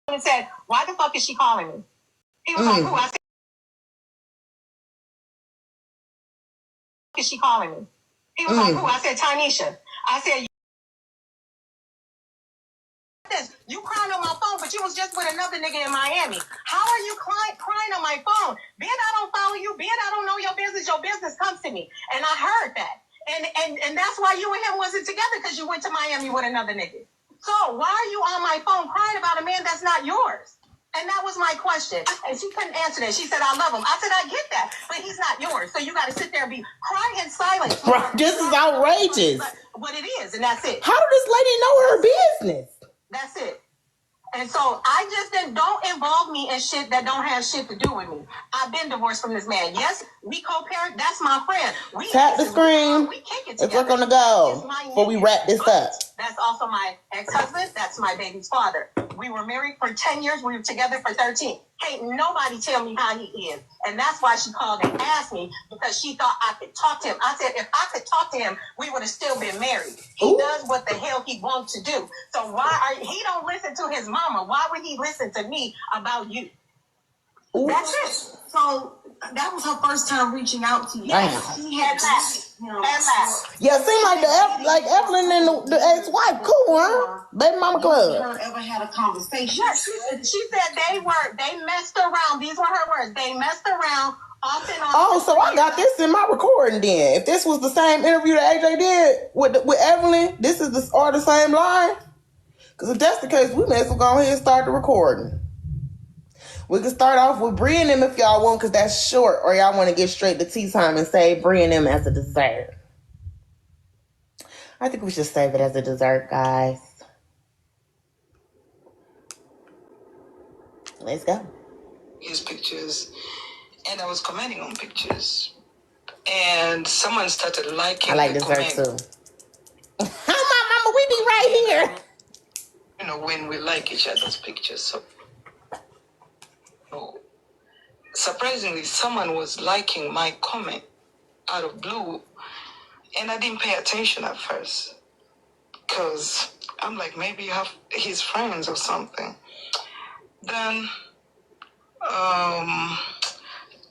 And said, why the fuck is she calling me? He was like, who? I said, is she calling me? He was like, who? I said, Tanisha. I said, you crying on my phone, but you was just with another nigga in Miami. How are you crying on my phone? Being I don't follow you, being I don't know your business comes to me. And I heard that. And that's why you and him wasn't together, because you went to Miami with another nigga. So why are you on my phone crying about a man that's not yours? And that was my question. And she couldn't answer that. She said, I love him. I said, I get that, but he's not yours. So you got to sit there and be crying in silence. This is outrageous. But it is, and that's it. How did this lady know her business? That's it. And so I just said, don't involve me in shit that don't have shit to do with me. I've been divorced from this man. Yes, we co-parent. That's my friend. We tap the screen. We kick it Let's together. work on the go before we wrap this up. That's also my ex-husband. That's my baby's father. We were married for 10 years. We were together for 13. Can't nobody tell me how he is. And that's why she called and asked me, because she thought I could talk to him. I said, if I could talk to him, we would have still been married. He does what the hell he wants to do. So he don't listen to his mama. Why would he listen to me about you? Ooh. That's it. So that was her first time reaching out to you. She had left. Yeah, it seemed like Evelyn and the ex-wife, cool, huh? Baby mama club. Never ever had a conversation. Yes, she said they messed around. These were her words. They messed around off and on. Oh, so I got this in my recording then. If this was the same interview that AJ did with Evelyn, this is the same line. Because if that's the case, we may as well go ahead and start the recording. We can start off with Bree and them if y'all want, because that's short, or y'all want to get straight to tea time and save Bree and them as a dessert. I think we should save it as a dessert, guys. Let's go. His pictures, and I was commenting on pictures, and someone started liking. I like dessert too. Hi, mama, we be right here. You know, when we like each other's pictures, so surprisingly, someone was liking my comment out of blue, and I didn't pay attention at first, because I'm like, maybe his friends or something. Then,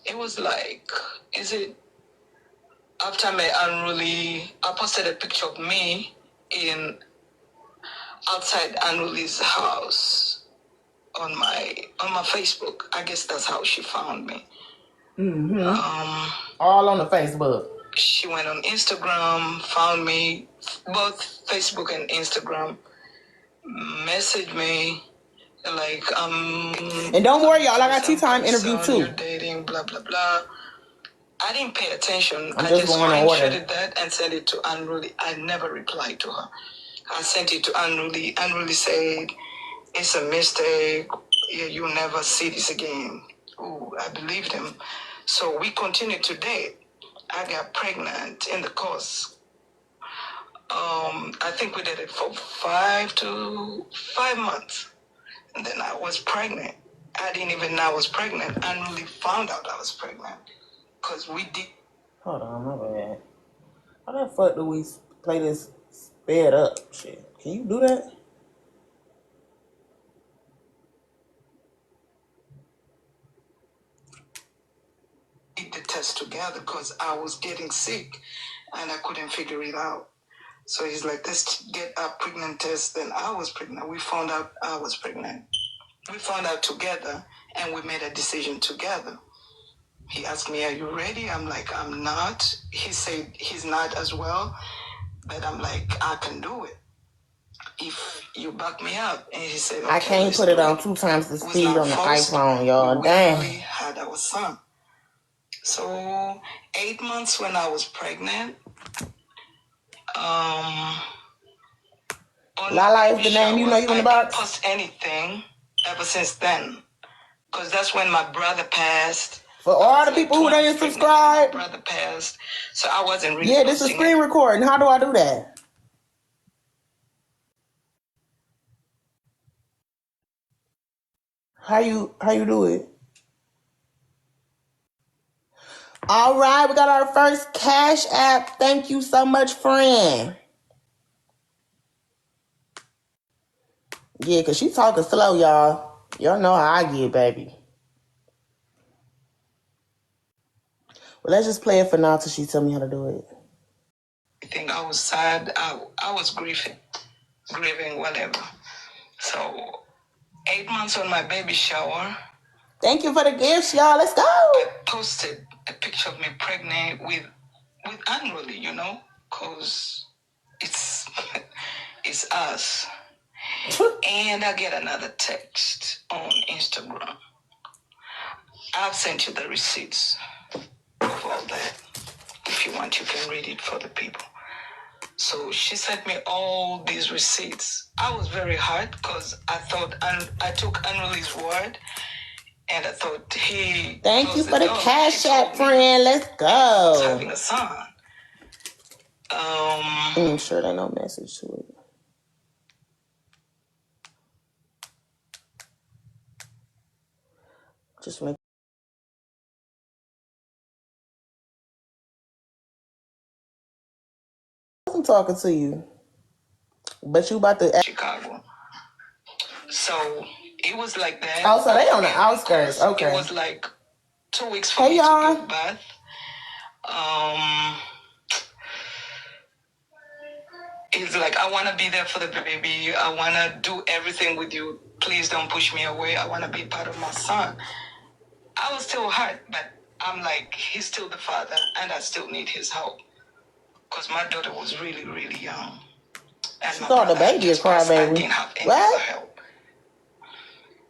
it was like, after I posted a picture of me outside Unruly's house on my Facebook. I guess that's how she found me. Mm-hmm. All on the Facebook. She went on Instagram, found me, both Facebook and Instagram, messaged me, like, and don't worry, y'all, I got tea time interview too. You're dating, blah, blah, blah. I didn't pay attention. I just screenshotted that and sent it to Unruly. I never replied to her. I sent it to Unruly. Unruly said, it's a mistake. You'll never see this again. Ooh, I believed him. So we continued to date. I got pregnant in the course. I think we did it for 5 months. And then I was pregnant. I didn't even know I was pregnant. I really found out I was pregnant. Because we did. Hold on, my bad. How the fuck do we play this sped up shit? Can you do that? The test together because I was getting sick and I couldn't figure it out. So he's like, let's get a pregnant test. Then I was pregnant. We found out I was pregnant. We found out together and we made a decision together. He asked me, are you ready? I'm like, I'm not. He said he's not as well. But I'm like, I can do it if you back me up. And he said, okay, I can't put it on 2 times the speed on the iPhone, y'all. Damn. We had our son. So 8 months when I was pregnant. Lala is the name you know you in the box? I didn't post anything ever since then. Because that's when my brother passed. For all the people who didn't subscribe. My brother passed. So I wasn't really Yeah, this is screen recording. How do I do that? How you do it? All right, we got our first Cash App. Thank you so much, friend. Yeah, because she's talking slow, y'all. Y'all know how I get, baby. Well, let's just play it for now till she tell me how to do it. I think I was sad. I was grieving, whatever. So 8 months on my baby shower. Thank you for the gifts, y'all. Let's go. I posted a picture of me pregnant with unruly, because it's it's us. And I get another text on Instagram. I've sent you the receipts of all that. If you want, you can read it for the people. So she sent me all these receipts. I was very hurt because I thought I took Annuli's word, and I thought he. Thank you for the cash app, friend. Let's go. He's having a son. I'm sure there's no message to it. Just make. I'm talking to you, but you about to Chicago. So it was like that. Oh, so they on the outskirts. Okay. It was like 2 weeks for me to give birth. It's like, I want to be there for the baby. I want to do everything with you. Please don't push me away. I want to be part of my son. I was still hurt, but I'm like, he's still the father, and I still need his help. Because my daughter was really, really young. And she thought the baby a crybaby. I didn't have any other help.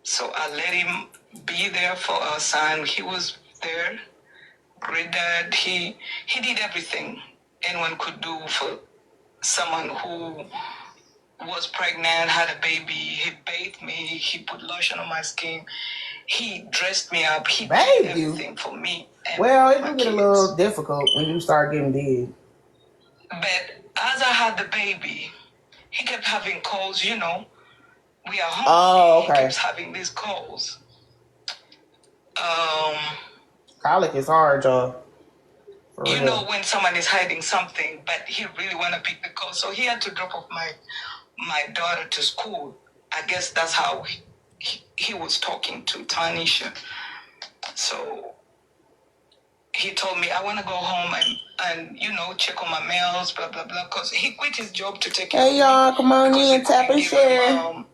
So I let him be there for our son. He was there. Great dad. He did everything anyone could do for someone who was pregnant, had a baby. He bathed me. He put lotion on my skin. He dressed me up. He did everything for me. Well, it do get a little difficult when you start getting big. But as I had the baby, he kept having calls, We are home. Oh, okay. He keeps having these calls. Colic is hard, y'all. When someone is hiding something, but he really want to pick the call. So he had to drop off my daughter to school. I guess that's how he was talking to Tanisha. So he told me, I want to go home and check on my mails, blah, blah, blah. Because he quit his job to take care of me. Hey, y'all, come on in, tap and share.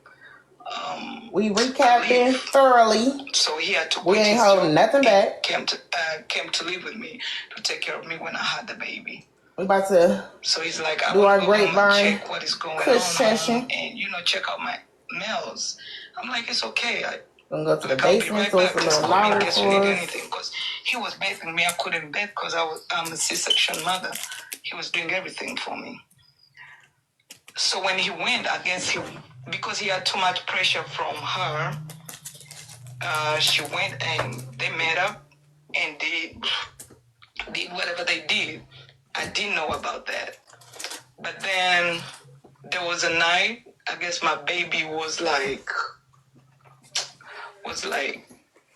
We recapping thoroughly. So he had to we ain't holding nothing back. Came to live with me to take care of me when I had the baby. We about to so he's like, I do our grapevine, check what is going on session. and check out my mails. I'm like, it's okay. I'm gonna go to the basement, so it's a little louder for us. Anything, because he was bathing me. I couldn't bathe because I'm a C-section mother. He was doing everything for me. So when he went, I guess because he had too much pressure from her, she went and they met up and they did whatever they did. I didn't know about that. But then there was a night, I guess my baby was like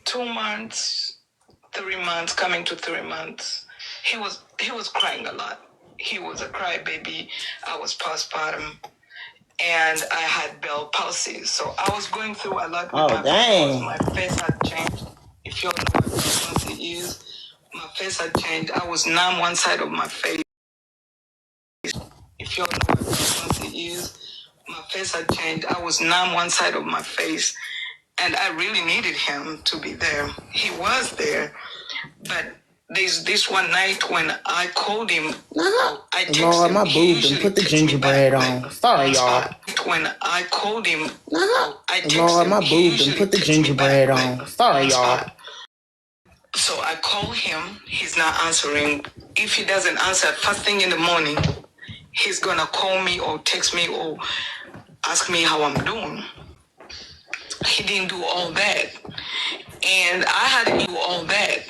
2 months, 3 months, coming to 3 months. He was crying a lot. He was a crybaby. I was postpartum. And I had Bell palsy. So I was going through a lot with my face. My face had changed. If you all know what Bell palsy is, my face had changed. I was numb one side of my face. If you all know what Bell palsy is, my face had changed. I was numb one side of my face. And I really needed him to be there. He was there. But there's this one night when I called him. I texted Lord, my him. boob done put the gingerbread on. Sorry, y'all. When I called him, I texted Lord, my him. boob done put the gingerbread on. Sorry, y'all. So I call him. He's not answering. If he doesn't answer first thing in the morning, he's gonna call me or text me or ask me how I'm doing. He didn't do all that. And I had to do all that.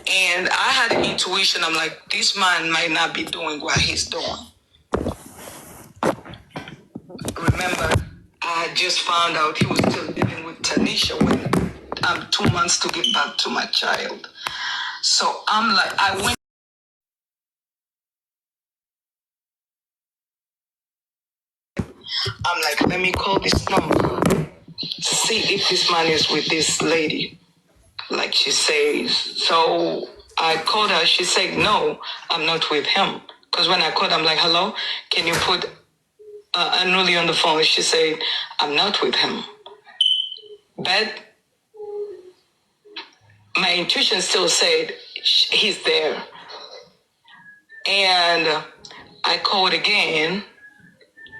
And I had an intuition. I'm like, this man might not be doing what he's doing. Remember, I had just found out he was still living with Tanisha when I'm 2 months to get back to my child. So I'm like, I went. I'm like, let me call this number. see if this man is with this lady, like she says. So I called her. She said, no, I'm not with him. Because when I called, I'm like, hello, can you put Anuli on the phone? She said, I'm not with him. But my intuition still said, he's there. And I called again.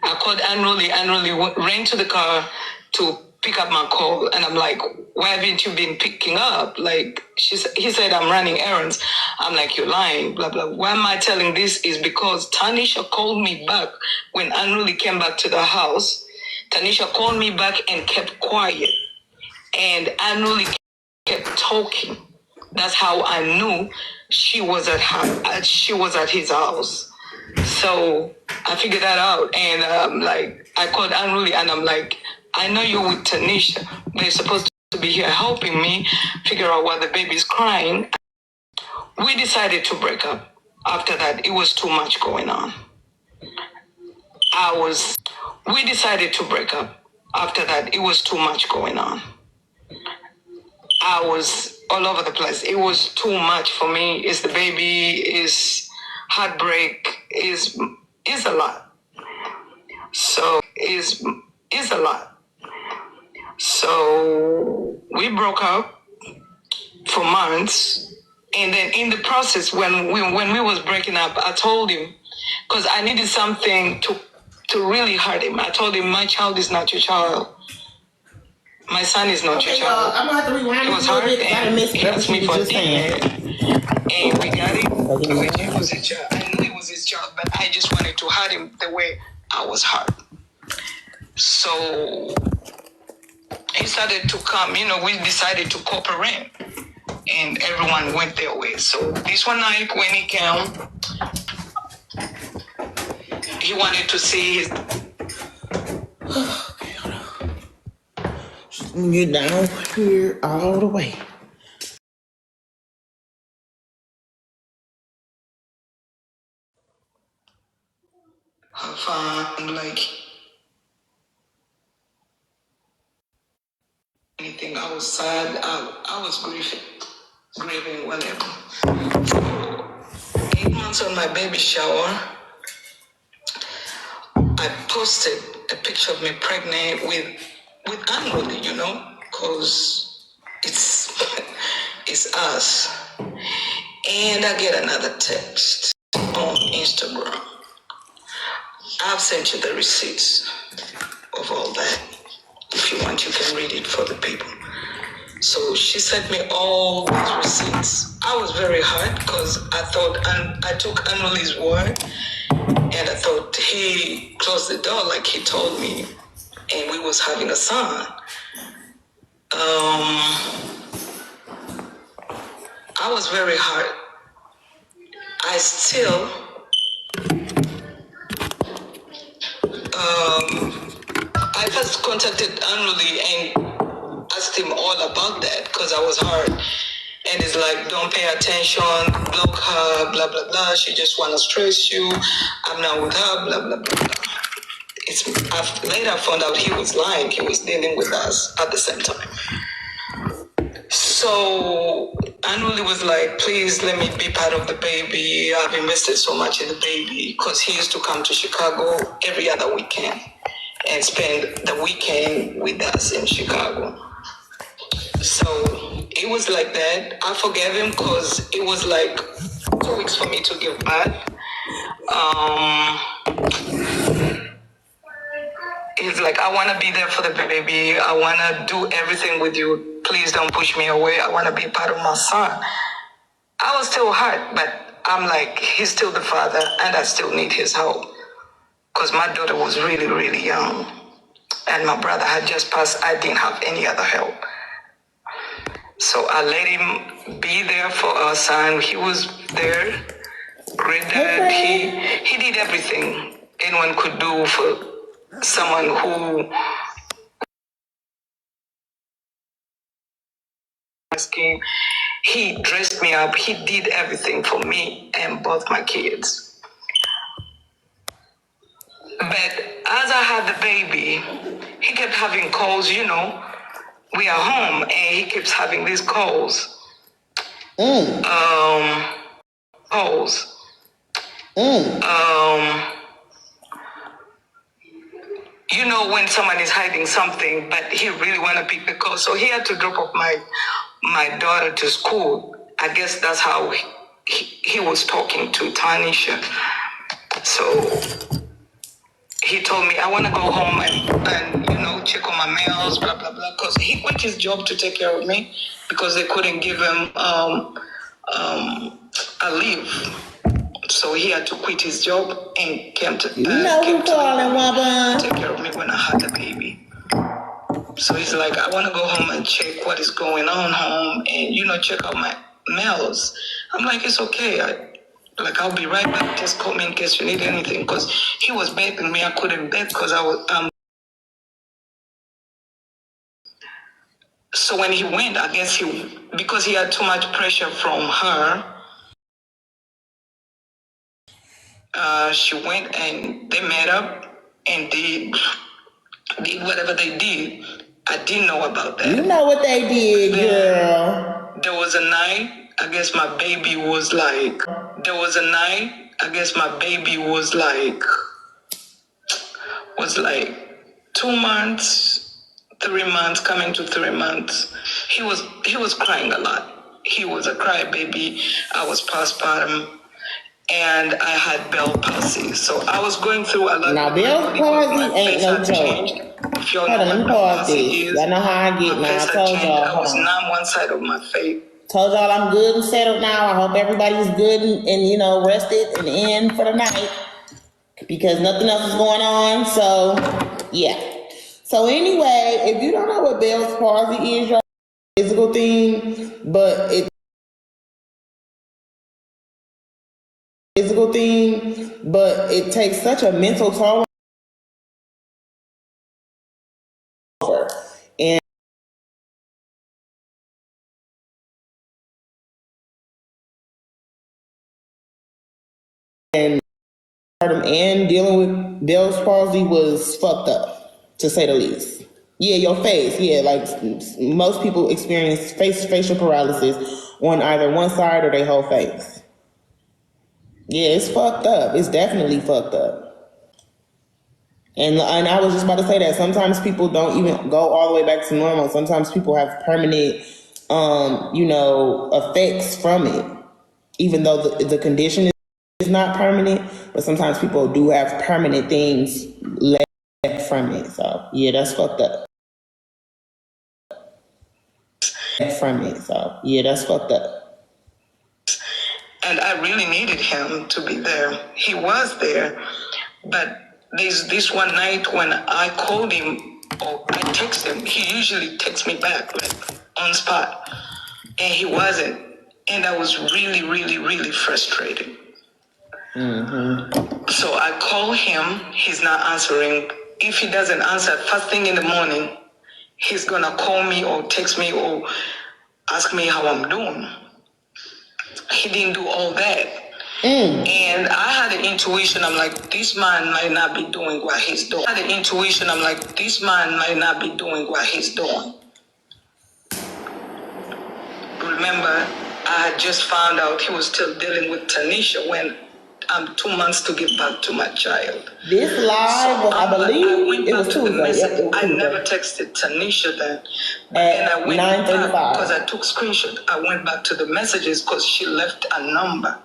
I called Anuli. Anuli ran to the car to pick up my call. And I'm like, why haven't you been picking up? Like, he said, I'm running errands. I'm like, you're lying, blah, blah. Why am I telling this is because Tanisha called me back when Anuli came back to the house. Tanisha called me back and kept quiet. And Anuli kept talking. That's how I knew she was at his house. So I figured that out, and I called Anuli, and I'm like, I know you're with Tanisha. They're supposed to be here helping me figure out why the baby's crying. We decided to break up. After that, it was too much going on. We decided to break up. After that, it was too much going on. I was all over the place. It was too much for me. It's the baby, is heartbreak, is a lot. So is a lot. So we broke up for months, and then in the process, when we was breaking up, I told him, because I needed something to really hurt him. I told him, my child is not your child. My son is not your child. I'm gonna have to rewind It was hard, and he asked me for saying. and we got it. It was his child. I knew it was his child, but I just wanted to hurt him the way I was hurt. So he started to come. We decided to cooperate, and everyone went their way. So this one night when he came, he wanted to see his. Get down here all the way. Have fun, like anything. I was sad. I was grieving, whatever. 8 months on my baby shower, I posted a picture of me pregnant with Anwali, because it's us. And I get another text on Instagram. I've sent you the receipts of all that. If you want, you can read it for the people. So she sent me all these receipts. I was very hurt because I took Anwali's word, and I thought he closed the door like he told me, and we was having a son. I was very hurt. I first contacted Anuli and asked him all about that because I was hurt. And it's like, don't pay attention, block her, blah, blah, blah. She just want to stress you. I'm not with her, blah, blah, blah, blah. I later found out he was lying. He was dealing with us at the same time. So Anuli was like, please let me be part of the baby. I've invested so much in the baby, because he used to come to Chicago every other weekend and spend the weekend with us in Chicago. So it was like that. I forgave him because it was like 2 weeks for me to give back. He's like, I want to be there for the baby. I want to do everything with you. Please don't push me away. I want to be part of my son. I was still hurt, but I'm like, he's still the father, and I still need his help. Because my daughter was really, really young, and my brother had just passed. I didn't have any other help. So I let him be there for our son. He was there, great dad. He did everything anyone could do for someone who asking. He dressed me up. He did everything for me and both my kids. But as I had the baby, he kept having calls, you know. We are home and he keeps having these calls. Calls. You know when someone is hiding something, but he really want to pick the call. So he had to drop off my daughter to school. I guess that's how he was talking to Tanisha. So he told me, I want to go home and you know, check on my mails, blah, blah, blah. Because he quit his job to take care of me because they couldn't give him a leave. So he had to quit his job and came to take care of me when I had the baby. So he's like, I want to go home and check what is going on home and, you know, check out my mails. I'm like, it's okay. I'll be right back. Just call me in case you need anything. Because he was begging me. I couldn't beg because I was... So when he went, I guess because he had too much pressure from her, she went and they met up and did whatever they did. I didn't know about that. You know what they did, girl. There was a night, I guess my baby was like... There was a night, I guess my baby was like 2 months, 3 months, coming to 3 months. He was crying a lot. He was a crybaby. I was postpartum. And I had Bell palsy. So I was going through a lot. Now, Bell palsy ain't no joke. Hold on, let me pause this. I know how I get now. I told y'all. I was numb one side of my face. Told y'all I'm good and settled now. I hope everybody's good and you know, rested and in for the night. Because nothing else is going on. So, yeah. So, anyway, if you don't know what Bell's palsy is, y'all, it's a physical thing, but it's physical thing, but it takes such a mental toll. And dealing with Bell's palsy was fucked up, to say the least. Yeah, your face. Yeah, like most people experience facial paralysis on either one side or their whole face. Yeah, it's fucked up. It's definitely fucked up. And I was just about to say that sometimes people don't even go all the way back to normal. Sometimes people have permanent, you know, effects from it, even though the condition is not permanent. But sometimes people do have permanent things left from it. So yeah, that's fucked up. That's fucked up. And I really needed him to be there. He was there, but there's this one night when I called him or I text him. He usually texts me back like on spot, and he wasn't. And I was really, really, really frustrated. Mm-hmm. So I call him. He's not answering. If he doesn't answer first thing in the morning, he's gonna call me or text me or ask me how I'm doing. He didn't do all that. And I had an intuition. I'm like, this man might not be doing what he's doing. I had an intuition. I'm like, this man might not be doing what he's doing. Remember, I had just found out he was still dealing with Tanisha when I'm 2 months to give back to my child. This live, I believe it was Tuesday. I never texted Tanisha then. And I went back because I took screenshot. I went back to the messages because she left a number.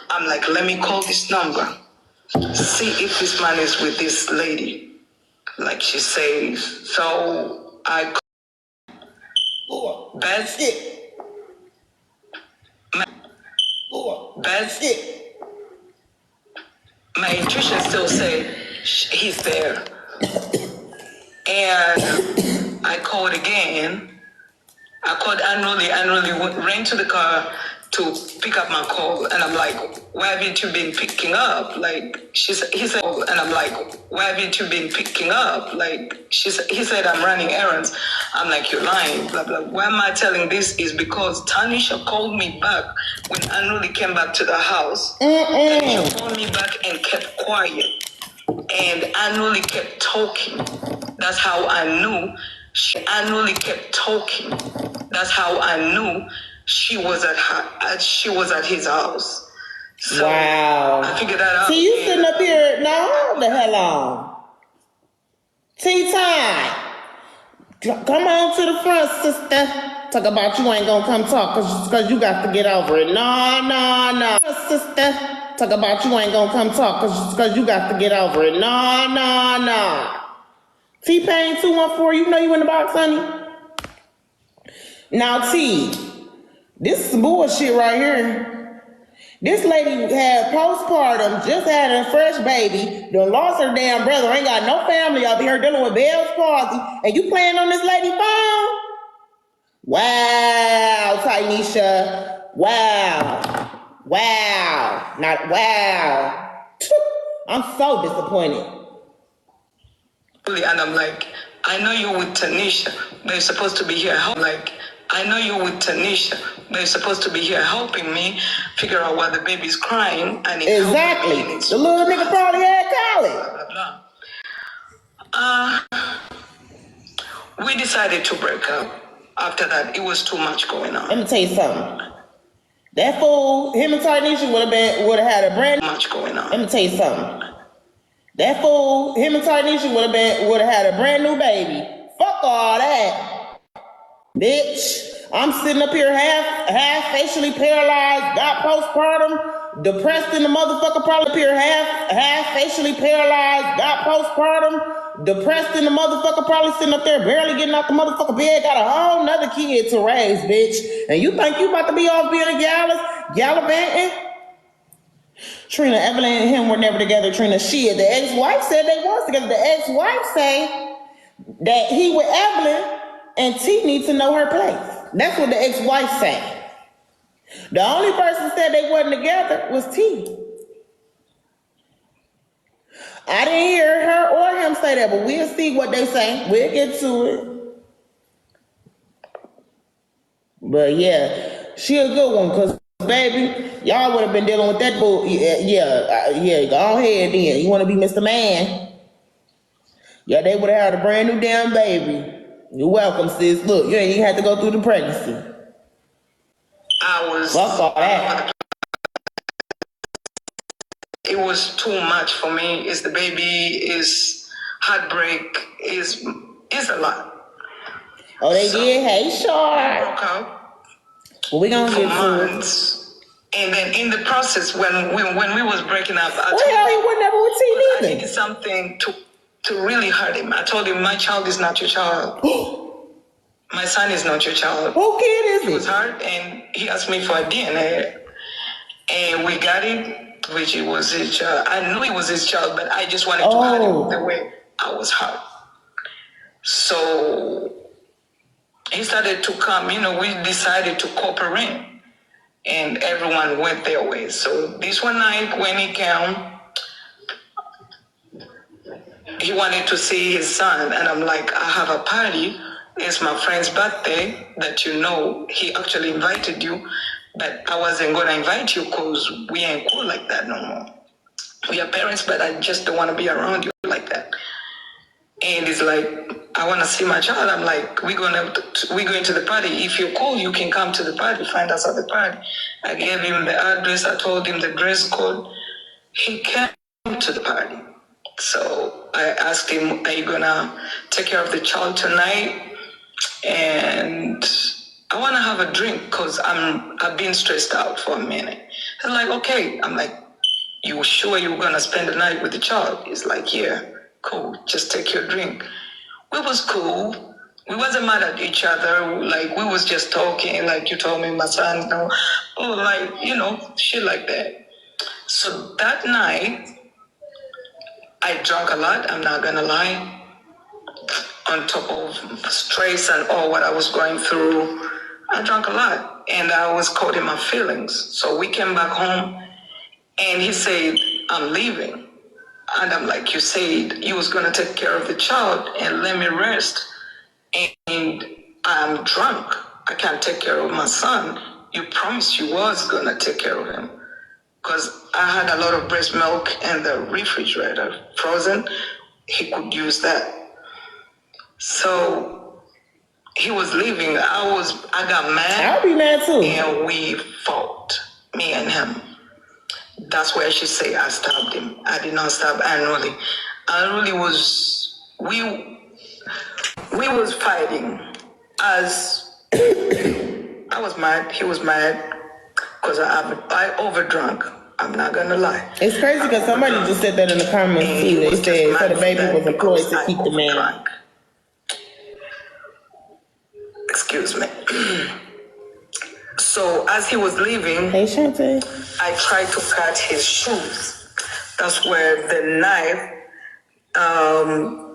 I'm like, let me call this number. See if this man is with this lady. Like she says. So I called. That's it. That's it. My intuition still say he's there. And I called again. I called annually, ran to the car to pick up my call. And I'm like, why haven't you been picking up? Like, he said, and I'm like, why haven't you been picking up? Like, he said, I'm running errands. I'm like, you're lying, blah, blah. Why am I telling this is because Tanisha called me back when Anuli came back to the house. Tanisha called me back and kept quiet. And annually kept talking. That's how I knew she annually kept talking. That's how I knew she was at his house. So wow. I figured that out. See, you sitting up here now. Hold the hell on. Tea time. Come on to the front, sister. Talk about you ain't gonna come talk cause you got to get over it. No. Sister. Talk about you ain't gonna come talk cause you got to get over it. No. T-Pain 214, you know you in the box, honey? Now, T, this is some bullshit right here. This lady had postpartum, just had a fresh baby, done lost her damn brother, ain't got no family up here dealing with Bell's palsy, and you playing on this lady phone? Wow, Tynesha. Wow. Not wow. I'm so disappointed. And I'm like, I know you're with Tanisha, but you're supposed to be here helping. I know you're with Tanisha, but you're supposed to be here helping me figure out why the baby's crying. And exactly. The little nigga probably had college. Blah, blah, blah. We decided to break up. After that, it was too much going on. Let me tell you something. That fool, him and Tarnisha would have had a brand much going on. Let me tell you something. That fool, him and Tarnisha would have had a brand new baby. Fuck all that, bitch. I'm sitting up here half facially paralyzed, got postpartum, depressed in the motherfucker. Probably up here half facially paralyzed, got postpartum, depressed in the motherfucker. Probably sitting up there barely getting out the motherfucker bed. Got a whole nother kid to raise, bitch. And you think you about to be off being a gallivanting? Trina, Evelyn and him were never together. Trina, the ex-wife said they was together. The ex-wife say that he with Evelyn and T need to know her place. That's what the ex-wife say. The only person said they wasn't together was T. I didn't hear her or him say that, but we'll see what they say. We'll get to it. But yeah, she a good one, because baby, y'all would have been dealing with that bull. Yeah, go ahead then. You want to be Mr. Man? Yeah, they would have had a brand new damn baby. You're welcome, sis. Look, you ain't even had to go through the pregnancy. Fuck all that. It was too much for me. Is the baby, is heartbreak, is a lot. Oh, they did? Hey, Shar. Broke up. Well, we gonna get months. And then in the process, when we was breaking up, he was never with T neither. I needed something to really hurt him. I told him, my child is not your child. My son is not your child. Who kid is it? He was hurt, and he asked me for a DNA. And we got it, which it was his child. I knew it was his child, but I just wanted to hurt him the way I was hurt. So he started to come, we decided to cooperate. And everyone went their way. So this one night when he came, he wanted to see his son. And I'm like, I have a party. It's my friend's birthday that he actually invited you. But I wasn't going to invite you because we ain't cool like that no more. We are parents, but I just don't want to be around you like that. And he's like, I want to see my child. I'm like, we're going to the party. If you're cool, you can come to the party. Find us at the party. I gave him the address. I told him the dress code. He came to the party. So I asked him, are you going to take care of the child tonight? And I want to have a drink because I've been stressed out for a minute. He's like, okay. I'm like, you sure you're going to spend the night with the child? He's like, yeah. Cool, just take your drink. We was cool. We wasn't mad at each other. Like, we was just talking. Like, you told me my son, shit like that. So that night, I drank a lot. I'm not gonna lie. On top of stress and all what I was going through, I drank a lot. And I was caught in my feelings. So we came back home, and he said, I'm leaving. And I'm like, you said you was going to take care of the child and let me rest. And I'm drunk. I can't take care of my son. You promised you was going to take care of him. because I had a lot of breast milk in the refrigerator, frozen. He could use that. So he was leaving. I got mad. I'll be mad too. And we fought, me and him. That's where she say I stabbed him. I did not stab Annually. Annually we was fighting. As I was mad, he was mad because I overdrunk. I'm not gonna lie. It's crazy because somebody just said that in the comments too. They said so the baby was employed to keep the man. Excuse me. So as he was leaving, hey Shantae, I tried to cut his shoes. That's where the knife, I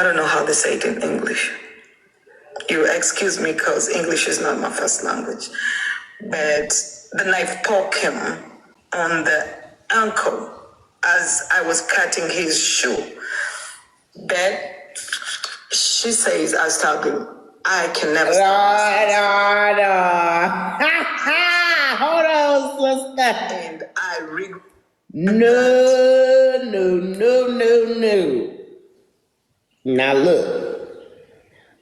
don't know how they say it in English. You excuse me because English is not my first language. But the knife poked him on the ankle as I was cutting his shoe. But she says I stabbed him. I can never stop myself. Hold on, sister. And I regret No. Now look,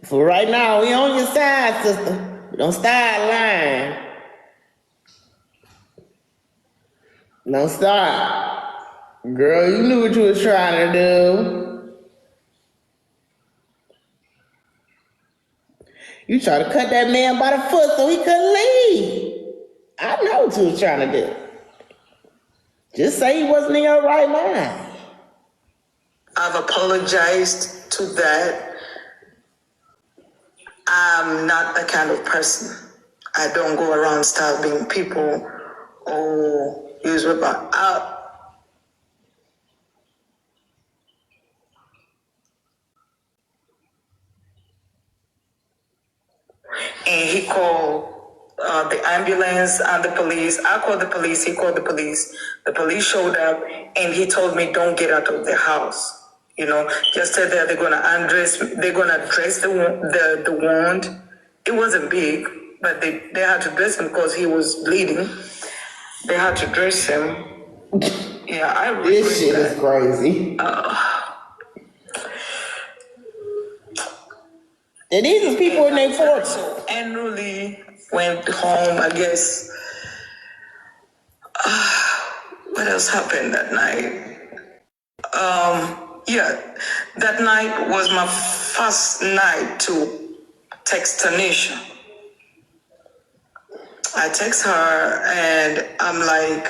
for right now, we on your side, sister. Don't start lying. Don't start. Girl, you knew what you was trying to do. You tried to cut that man by the foot so he couldn't leave. I know what you was trying to do. Just say he wasn't in your right mind. I've apologized to that. I'm not that kind of person. I don't go around stabbing people or use weapons. And he called the ambulance and the police. I called the police. He called the police. The police showed up, and he told me, "Don't get out of the house. You know, just stay there. They're gonna undress. They're gonna dress the wound. It wasn't big, but they had to dress him because he was bleeding. They had to dress him. Yeah, I regret This shit that. is crazy. And these are people in their 40s. So Annually went home, I guess. What else happened that night? Yeah, that night was my first night to text Tanisha. I text her and I'm like,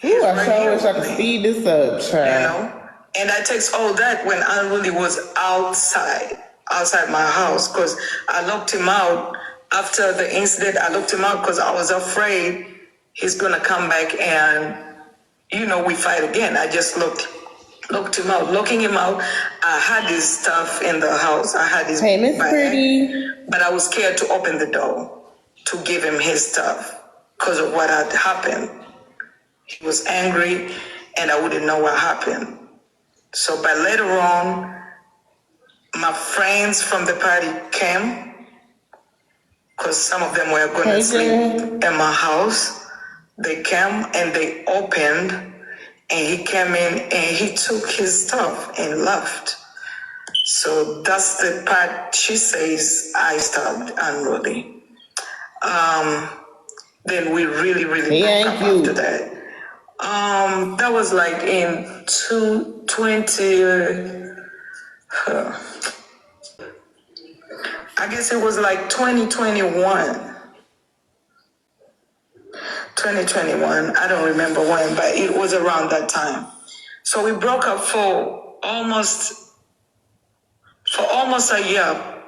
Ooh, I right sure here wish I with could me. speed this up, You child. know? And I text all that when Unruly was outside my house, because I locked him out after the incident. I locked him out because I was afraid he's gonna come back and, we fight again. I just locked him out. Locking him out, I had his stuff in the house. I had his Hey, Miss bag, Pretty. but I was scared to open the door to give him his stuff because of what had happened. He was angry and I wouldn't know what happened. So, but later on, my friends from the party came because some of them were going to sleep in my house. They came and they opened, and he came in and he took his stuff and left. So that's the part she says I stabbed Unruly. Then we really broke up after that. That was like in 2020. I guess it was like 2021. 2021. I don't remember when, but it was around that time. So we broke up for almost a year.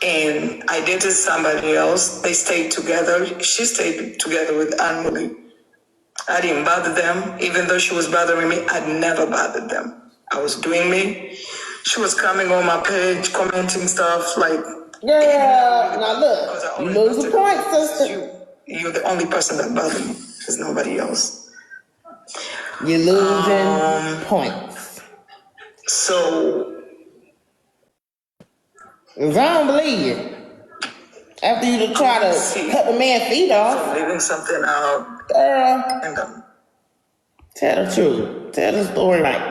And I dated somebody else. They stayed together. She stayed together with Anne-Marie. I didn't bother them. Even though she was bothering me, I never bothered them. I was doing me. She was coming on my page, commenting stuff like, yeah, now look, you lose a point, sister. You're the only person that bothered me. There's nobody else. You're losing points. So, I don't believe you. After you try to cut the man's feet off. I'm leaving something out. Girl. And tell the truth. Tell the story right.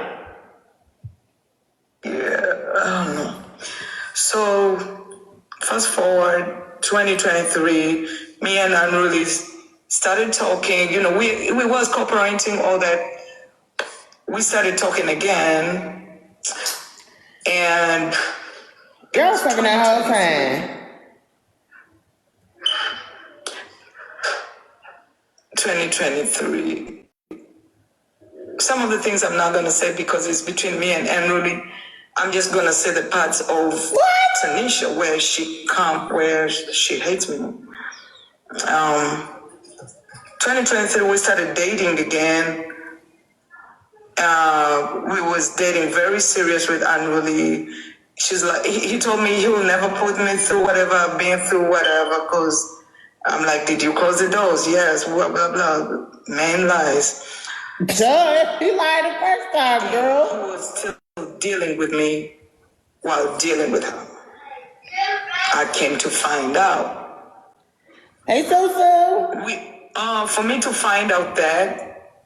Yeah, I don't know. So, fast forward, 2023, me and Unruly started talking. You know, we was cooperating, all that. We started talking again. And... Girl fucking that whole time. 2023. Some of the things I'm not gonna say because it's between me and Enruli. I'm just gonna say the parts of Tanisha where she hates me. 2023 we started dating again. We was dating very serious with Enruli. She's like, he told me he will never put me through whatever I've been through, whatever, because I'm like, did you close the doors? Yes, blah, blah, blah. Man lies. Duh, he lied the first time, girl. Who was still dealing with me while dealing with her. I came to find out. Hey, so. For me to find out that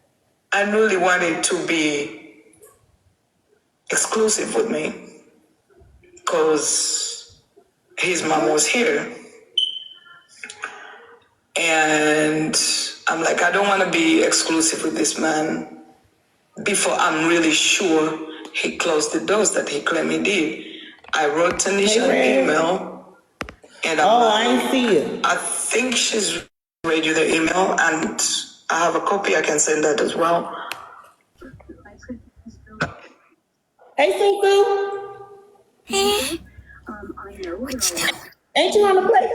I really wanted to be exclusive with me because his mom was here. And I'm like, I don't want to be exclusive with this man before I'm really sure he closed the doors that he claimed he did. I wrote Tanisha an email. And I ain't see it. I think she's read you the email, and I have a copy. I can send that as well. Hey, Susu. Hey. Ain't you on the play?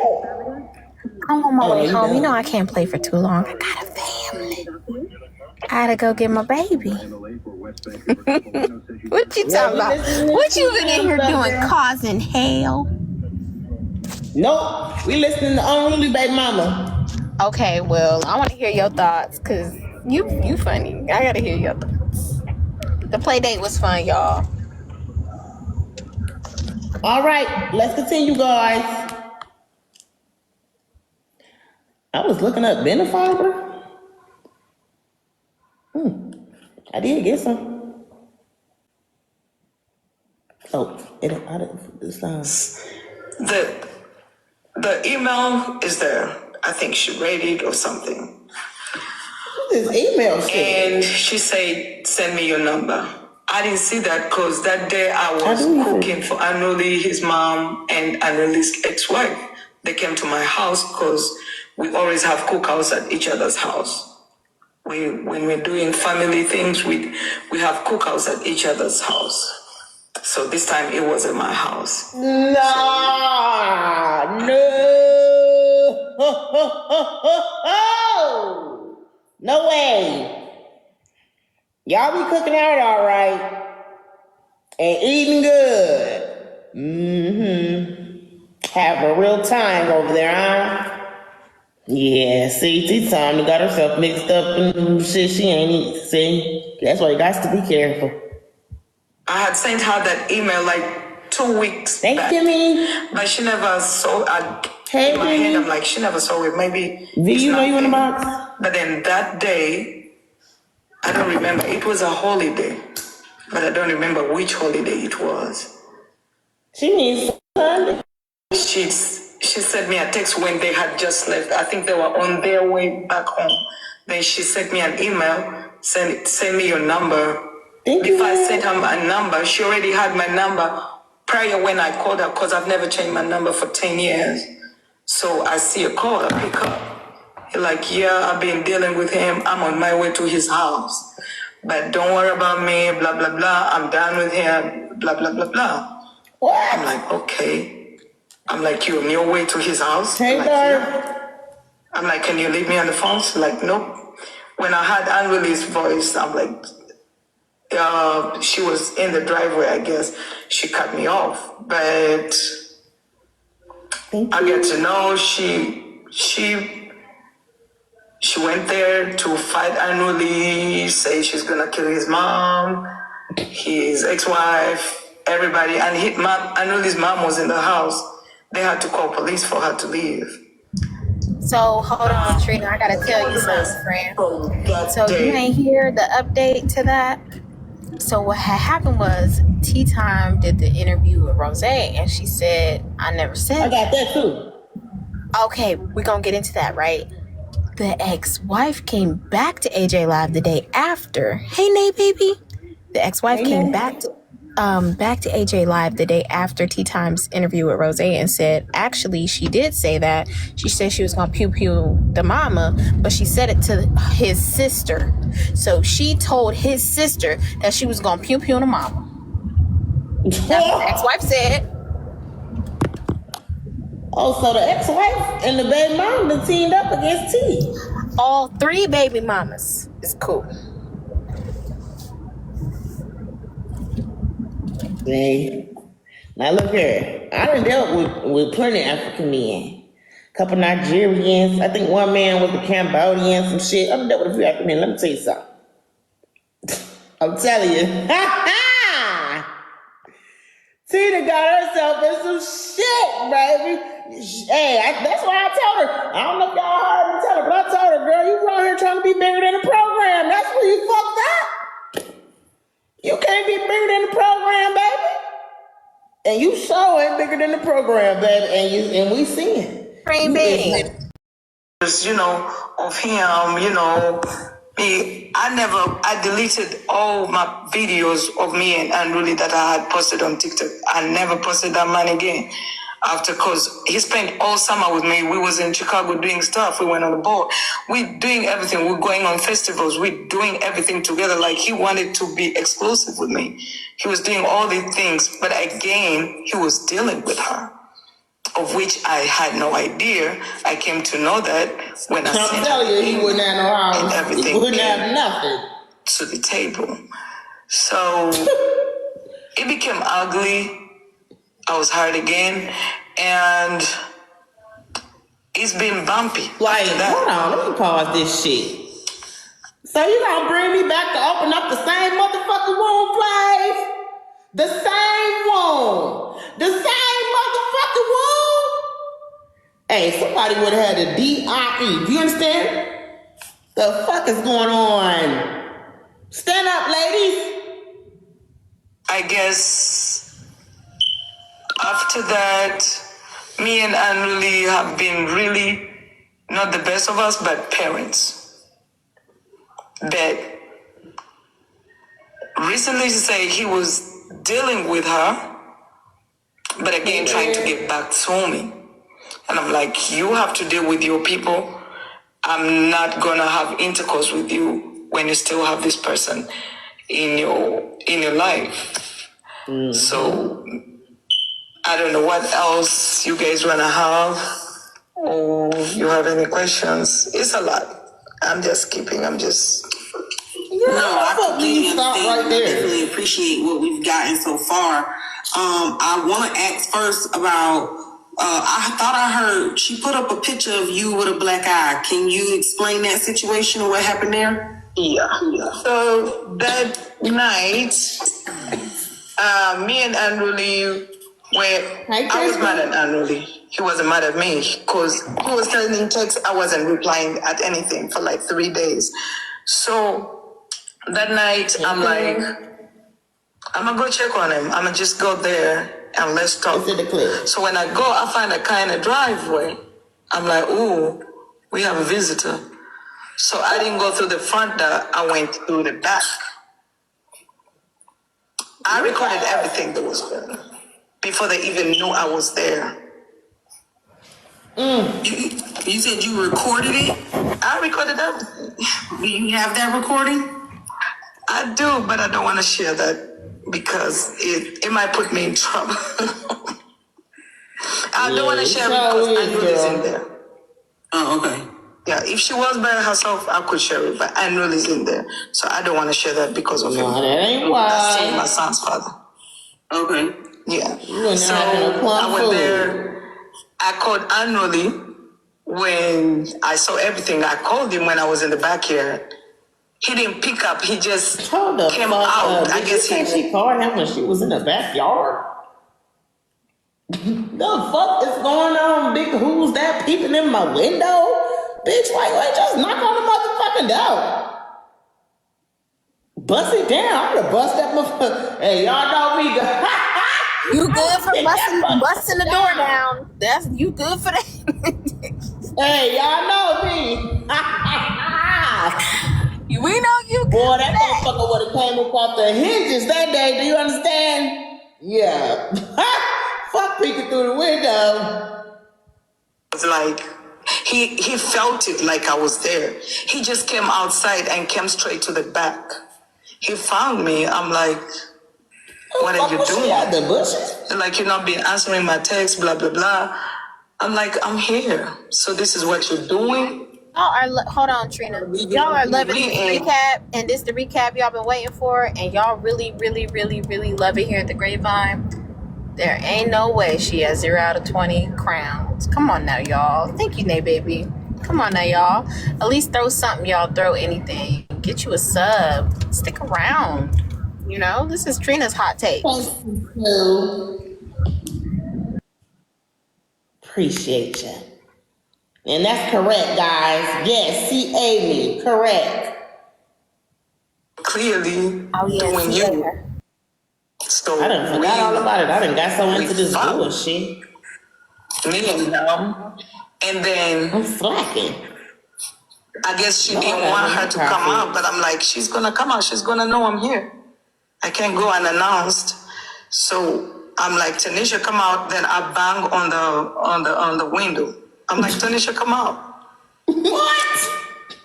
I'm on my way home. You know I can't play for too long. I got a family. I gotta go get my baby. What you talking about? What you been in here doing, causing hell? Nope. We listening to Unruly Baby Mama. Okay, well, I want to hear your thoughts, because you funny. I gotta hear your thoughts. The play date was fun, y'all. All right, let's continue, guys. I was looking up Benefiber. I did get some. Oh, I didn't this time. The email is there. I think she read it or something. This email shit. And she said, send me your number. I didn't see that because that day I was cooking for Anuli, his mom, and Anuli's ex-wife. They came to my house because we always have cookouts at each other's house. When we're doing family things, we have cookouts at ech other's house. So this time it was at my house. No. No way. Y'all be cooking out all right. And eating good. Have a real time over there, huh? Yeah, see, Tommy got herself mixed up and shit she ain't eat. See, that's why you got to be careful. I had sent her that email like 2 weeks Thank back. you, Kimmy. But she never saw it. Hey, in my Kimmy. head, I'm like, she never saw it. Maybe. Do you know you in the box? But then that day, I don't remember. It was a holiday. But I don't remember which holiday it was. She means Sunday. She sent me a text when they had just left. I think they were on their way back home. Then she sent me an email, send me your number. Before I sent her a number, she already had my number prior when I called her, because I've never changed my number for 10 years. So I see a call, I pick up. He's like, yeah, I've been dealing with him. I'm on my way to his house. But don't worry about me, blah, blah, blah. I'm done with him, blah, blah, blah, blah. What? I'm like, okay. I'm like, you're on your way to his house? Hey, like, yeah. I'm like, can you leave me on the phone? She's like, nope. When I heard Anjali's voice, I'm like, she was in the driveway, I guess. She cut me off. But I get to know she went there to fight Anjali, say she's gonna kill his mom, his ex-wife, everybody. And Anjali's mom was in the house. They had to call police for her to leave. So hold on, Trina. I gotta tell you something, friend. So you ain't hear the update to that? So what had happened was Tea Time did the interview with Rose, and she said, "I never said." I got that too. Okay, we're gonna get into that, right? The ex-wife came back to AJ Live the day after. Hey, Nate, baby. The ex-wife came back to AJ Live the day after Tea Time's interview with Rose and said, actually, she did say that. She said she was gonna pew pew the mama, but she said it to his sister. So she told his sister that she was gonna pew pew the mama. That's what the ex-wife said. Oh, so the ex-wife and the baby mama teamed up against T. All 3 baby mamas. It's cool. Hey, now look here. I done dealt with plenty of African men. Couple Nigerians. I think one man was a Cambodian, some shit. I done dealt with a few African men. Let me tell you something. I'm telling you. Tina got herself in some shit, baby. Hey, that's why I told her. I don't know if y'all heard me tell her, but I told her, girl, you around here trying to be bigger than the program. That's where you fucked up. You can't be bigger than the program, baby. And you sure ain't bigger than the program, baby. And we seeing. Green bean. You know, of him, you know, I deleted all my videos of me and Unruly that I had posted on TikTok. I never posted that man again. After, cause he spent all summer with me. We was in Chicago doing stuff. We went on the boat. We doing everything. We're going on festivals. We're doing everything together. Like he wanted to be exclusive with me. He was doing all these things, but again, he was dealing with her, of which I had no idea. I came to know that when I I'm telling you, he wouldn't have no house. and everything He wouldn't have nothing to the table. So it became ugly. I was hurt again, and it's been bumpy. Like, hold on, let me pause this shit. So you gonna bring me back to open up the same motherfucking wound, Flav? The same wound. The same motherfucking wound? Hey, somebody would have had a D.I.E. Do you understand? The fuck is going on? Stand up, ladies. I guess after that, me and Anuli have been really not the best of us, but parents. But recently she said he was dealing with her, but again trying to get back to me. And I'm like, you have to deal with your people. I'm not gonna have intercourse with you when you still have this person in your life. Mm-hmm. So I don't know what else you guys wanna have, or you have any questions. It's a lot. I'm just. No, I completely understand. Right there. I definitely appreciate what we've gotten so far. I want to ask first about. I thought I heard she put up a picture of you with a black eye. Can you explain that situation and what happened there? Yeah. So that night, me and Anruli I was mad at Anruli. He wasn't mad at me because he was sending texts. I wasn't replying at anything for like 3 days. So that night, I'm like, I'm gonna go check on him. I'm gonna just go there and let's talk. So when I go, I find a kind of driveway. I'm like, ooh, we have a visitor. So I didn't go through the front door. I went through the back. I recorded everything that was there before they even knew I was there. You said you recorded it? I recorded everything. Do you have that recording? I do, but I don't want to share that because it might put me in trouble. I don't want to share it because I know it's in there. Oh, okay. Yeah, if she was by herself, I could share it, but I know it's in there. So I don't want to share that because of him. That ain't why. That's still my son's father. Okay. Yeah. So I went there. I called annually when I saw everything. I called him when I was in the backyard. He didn't pick up. He just came out. I guess she called him when she was in the backyard. The fuck is going on, big? Who's that peeping in my window? Bitch, why you ain't just knock on the motherfucking door? Bust it down. I'm gonna bust that motherfucker. Hey, y'all know me. You good for busting the door down. That's you good for that. Hey, y'all know me. We know you good. Boy, that motherfucker would have came up off the hinges that day. Do you understand? Yeah. Fuck peeking through the window. It's like he felt it like I was there. He just came outside and came straight to the back. He found me. I'm like, what are you doing? At the bushes? Like, you're not been answering my text, blah, blah, blah. I'm like, I'm here. So this is what you're doing? Hold on, Trina. Y'all are loving this recap, and this the recap y'all been waiting for, and y'all really, really, really, really love it here at the Grapevine. There ain't no way she has 0 out of 20 crowns. Come on now, y'all. Thank you, Nay Baby. Come on now, y'all. At least throw something, y'all. Throw anything. Get you a sub. Stick around. You know, this is Trina's hot take. Thank you. Appreciate you. And that's correct, guys. Yes, C.A. me. Correct. Clearly doing you. So I done forgot all about it. I done got so into this bullshit. Me and him. And then I'm slacking. I guess she didn't want her to come out, but I'm like, she's gonna come out. She's gonna know I'm here. I can't go unannounced. So I'm like, Tanisha, come out. Then I bang on the window. I'm like, Tanisha, come out. What?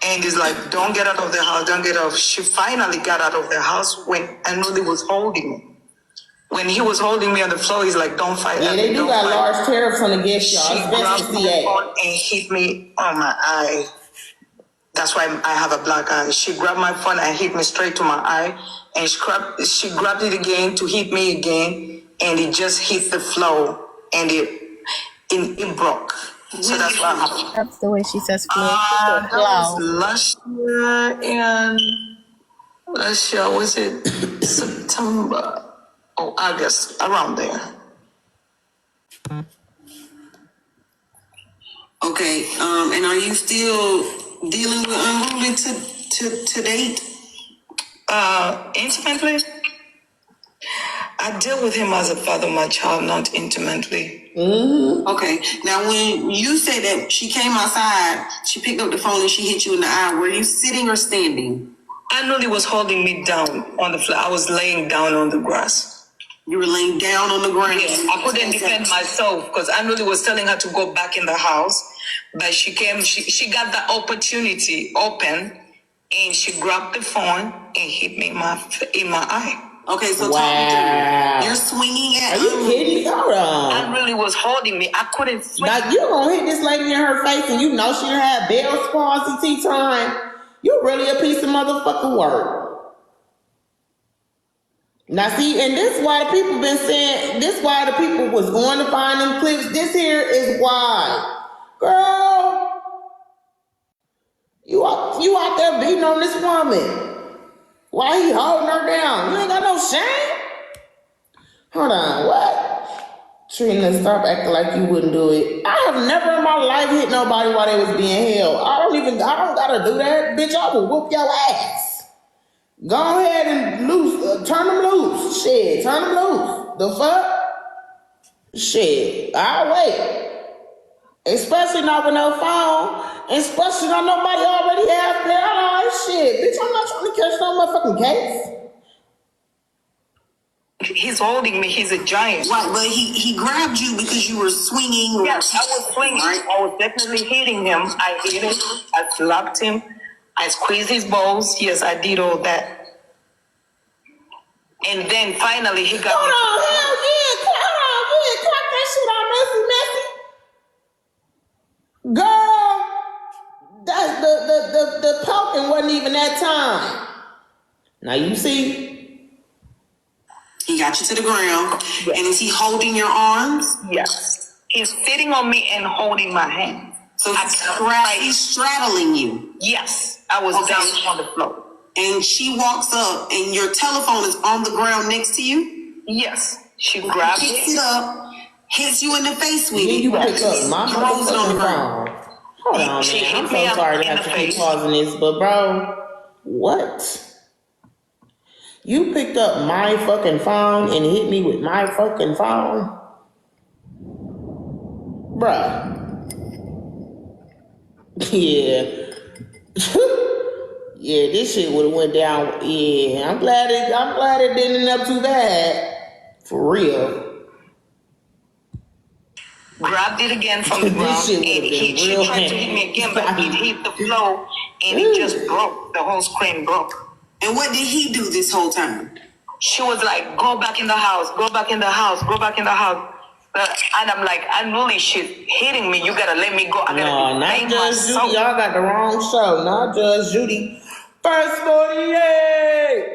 And he's like, don't get out of the house. Don't get out. She finally got out of the house when Anuli was holding me. When he was holding me on the floor, he's like, don't fight. Yeah, they do got large tariffs on the gift, y'all. She grabbed my phone and hit me on my eye. That's why I have a black eye. She grabbed my phone and hit me straight to my eye. And she grabbed it again to hit me again. And it just hit the floor. And it broke. So that's what happened. That's the way she says flow. That was last year, was it September or August, around there. Okay, and are you still dealing with Unruly to date? Intimately? I deal with him as a father of my child, not intimately. Mm-hmm. Okay, now when you said that she came outside, she picked up the phone and she hit you in the eye, were you sitting or standing? Anuli was holding me down on the floor. I was laying down on the grass. You were laying down on the ground? Yeah, I couldn't defend myself because Anuli was telling her to go back in the house. But she came, she got the opportunity open and she grabbed the phone and hit me in my eye. Okay, so talk me through. You're swinging at Are you kidding? Hold on. Anuli was holding me. I couldn't swing. Now you gonna hit this lady in her face and you know she done had Bell's palsy tea time. You really a piece of motherfucking work. Now see, and this is why the people been saying, this why the people was going to find them clips. This here is why. Girl, you out there beating on this woman. Why he holding her down? You ain't got no shame? Hold on, what? Trina, stop acting like you wouldn't do it. I have never in my life hit nobody while they was being held. I don't gotta do that. Bitch, I will whoop your ass. Go ahead and turn them loose. Shit, turn them loose. The fuck? Shit, I'll wait. Especially not with no phone. Especially not nobody already has paralyzed. Shit, bitch, I'm not trying to catch no motherfucking case. He's holding me. He's a giant. Right, but he grabbed you because you were swinging. Yes, I was swinging. Right? I was definitely hitting him. I hit him. I slapped him. I squeezed his balls. Yes, I did all that. And then finally he got Hold on, hell yeah. Clock that shit on messy. Girl, that's the poking wasn't even that time. Now you see. He got you to the ground. Yes. And is he holding your arms? Yes. He's sitting on me and holding my hand. So he's straddling you? Yes. I was down on the floor. And she walks up and your telephone is on the ground next to you? Yes. She grabs it up hits you in the face with Then it. you pick up my throws it on the motherfucking ground. phone. Hold on, She man. I'm hit me so up sorry to in have the to keep face. pausing this, but bro, what? You picked up my fucking phone and hit me with my fucking phone? Bruh. Yeah. Yeah, this shit would have went down. Yeah, I'm glad it didn't end up too bad. For real. Grabbed it again from the This ground, shit and would've been she real tried to hit me again, but it hit the floor, and it just broke. The whole screen broke. And what did he do this whole time? She was like, "Go back in the house, go back in the house, go back in the house." And I'm like, "Unruly shit hitting me. You gotta let me go. I gotta No, not defend Judge myself." Judy. Y'all got the wrong show. Not Judge Judy. First 48.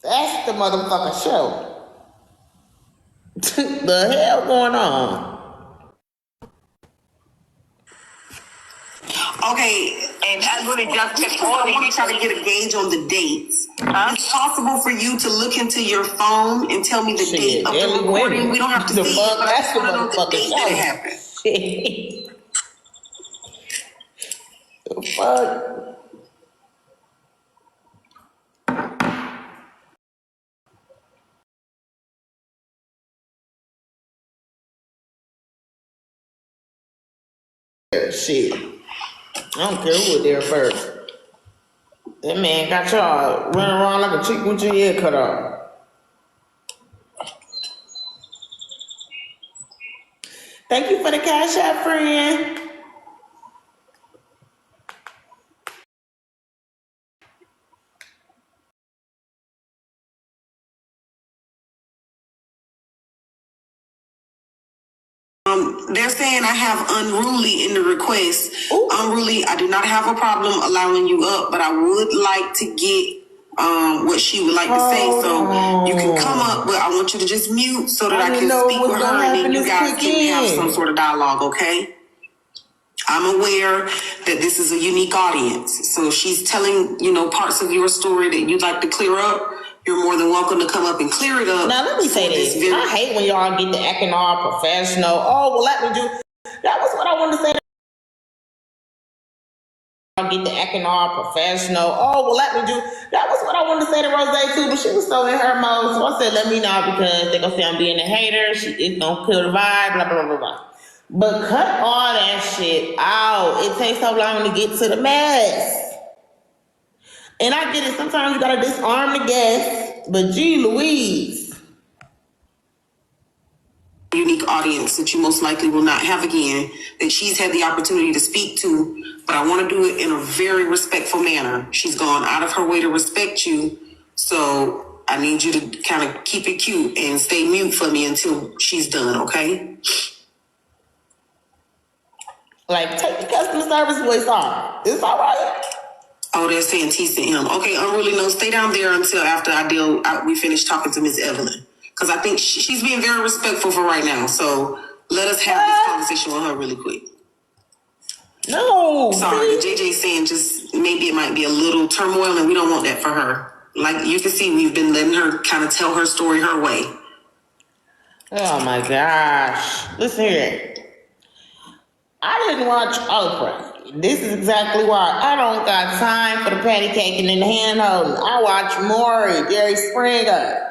That's the motherfucking show. The hell going on? Okay, and I really just kept on. I want to try to get a gauge on the dates. It's possible for you to look into your phone and tell me the date of the recording. Women. We don't have to The see fuck, it, but I that's just the want to know the motherfucking date that it happened. Shit. The fuck? Shit. I don't care who was there first. That man got y'all running around like a chicken with your head cut off. Thank you for the cash app, friend. They're saying I have unruly in the request. Unruly, I do not have a problem allowing you up, but I would like to get what she would like to say. So you can come up, but I want you to just mute so that I can speak with her, and then you guys can have some sort of dialogue, okay? I'm aware that this is a unique audience. So if she's telling, parts of your story that you'd like to clear up, you're more than welcome to come up and clear it up. Now let me say this. I hate when y'all get the acting all professional. Oh, well, let me do. That was what I wanted to say. Get the acting all professional. Oh, well, let me do. That was what I wanted to say to Rose too, but she was so in her mode. So I said, let me know because they're gonna say I'm being a hater. It's gonna kill the vibe. Blah blah blah blah. But cut all that shit out. It takes so long to get to the mess. And I get it. Sometimes you gotta disarm the guests. But gee Louise. Unique audience that you most likely will not have again, that she's had the opportunity to speak to, but I want to do it in a very respectful manner. She's gone out of her way to respect you, so I need you to kind of keep it cute and stay mute for me until she's done, okay? Like, take the customer service voice off. It's all right. Oh, they're saying T sent him. Okay, unruly, no, stay down there until after we finish talking to Miss Evelyn. Because I think she's being very respectful for right now. So let us have this conversation with her really quick. No. Sorry, JJ saying just maybe it might be a little turmoil and we don't want that for her. Like you can see, we've been letting her kind of tell her story her way. Oh my gosh. Listen here. I didn't watch Oprah. This is exactly why I don't got time for the patty caking and the hand holding. I watch Maury, Jerry Springer.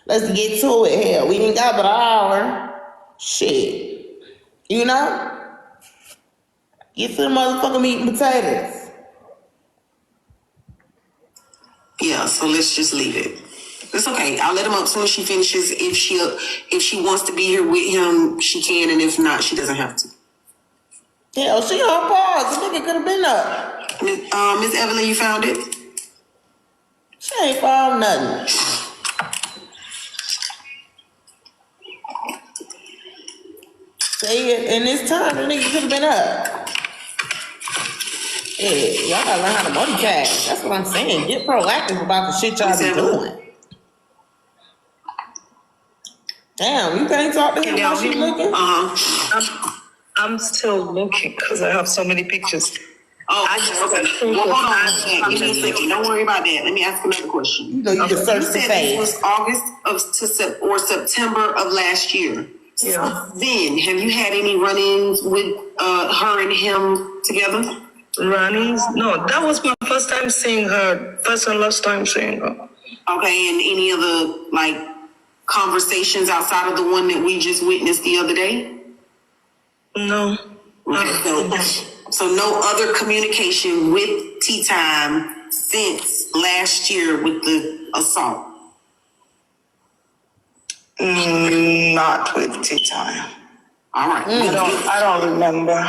Let's get to it. Hell, we ain't got but an hour. Shit. You know? Get to the motherfucking meat and potatoes. Yeah, so let's just leave it. It's okay. I'll let him up as soon as she finishes. If she wants to be here with him, she can, and if not, she doesn't have to. Hell, she on pause. The nigga could have been up. Miss Evelyn, you found it? She ain't found nothing. See it, and this time the nigga could have been up. Yeah, y'all gotta learn how to multitask. That's what I'm saying. Get proactive about the shit y'all be doing. Damn, you can't talk to him while she looking? Uh-huh. I'm still looking because I have so many pictures. Oh, okay. Well, hold on. Give me a second. Don't worry about that. Let me ask another question. You know, you can search the said page. this was August or September of last year. Yeah. Then, have you had any run-ins with her and him together? Run-ins? No, that was my first time seeing her. First and last time seeing her. Okay, and any other like conversations outside of the one that we just witnessed the other day? No. So no other communication with Tea Time since last year with the assault? Not with tea time. All right. I don't remember.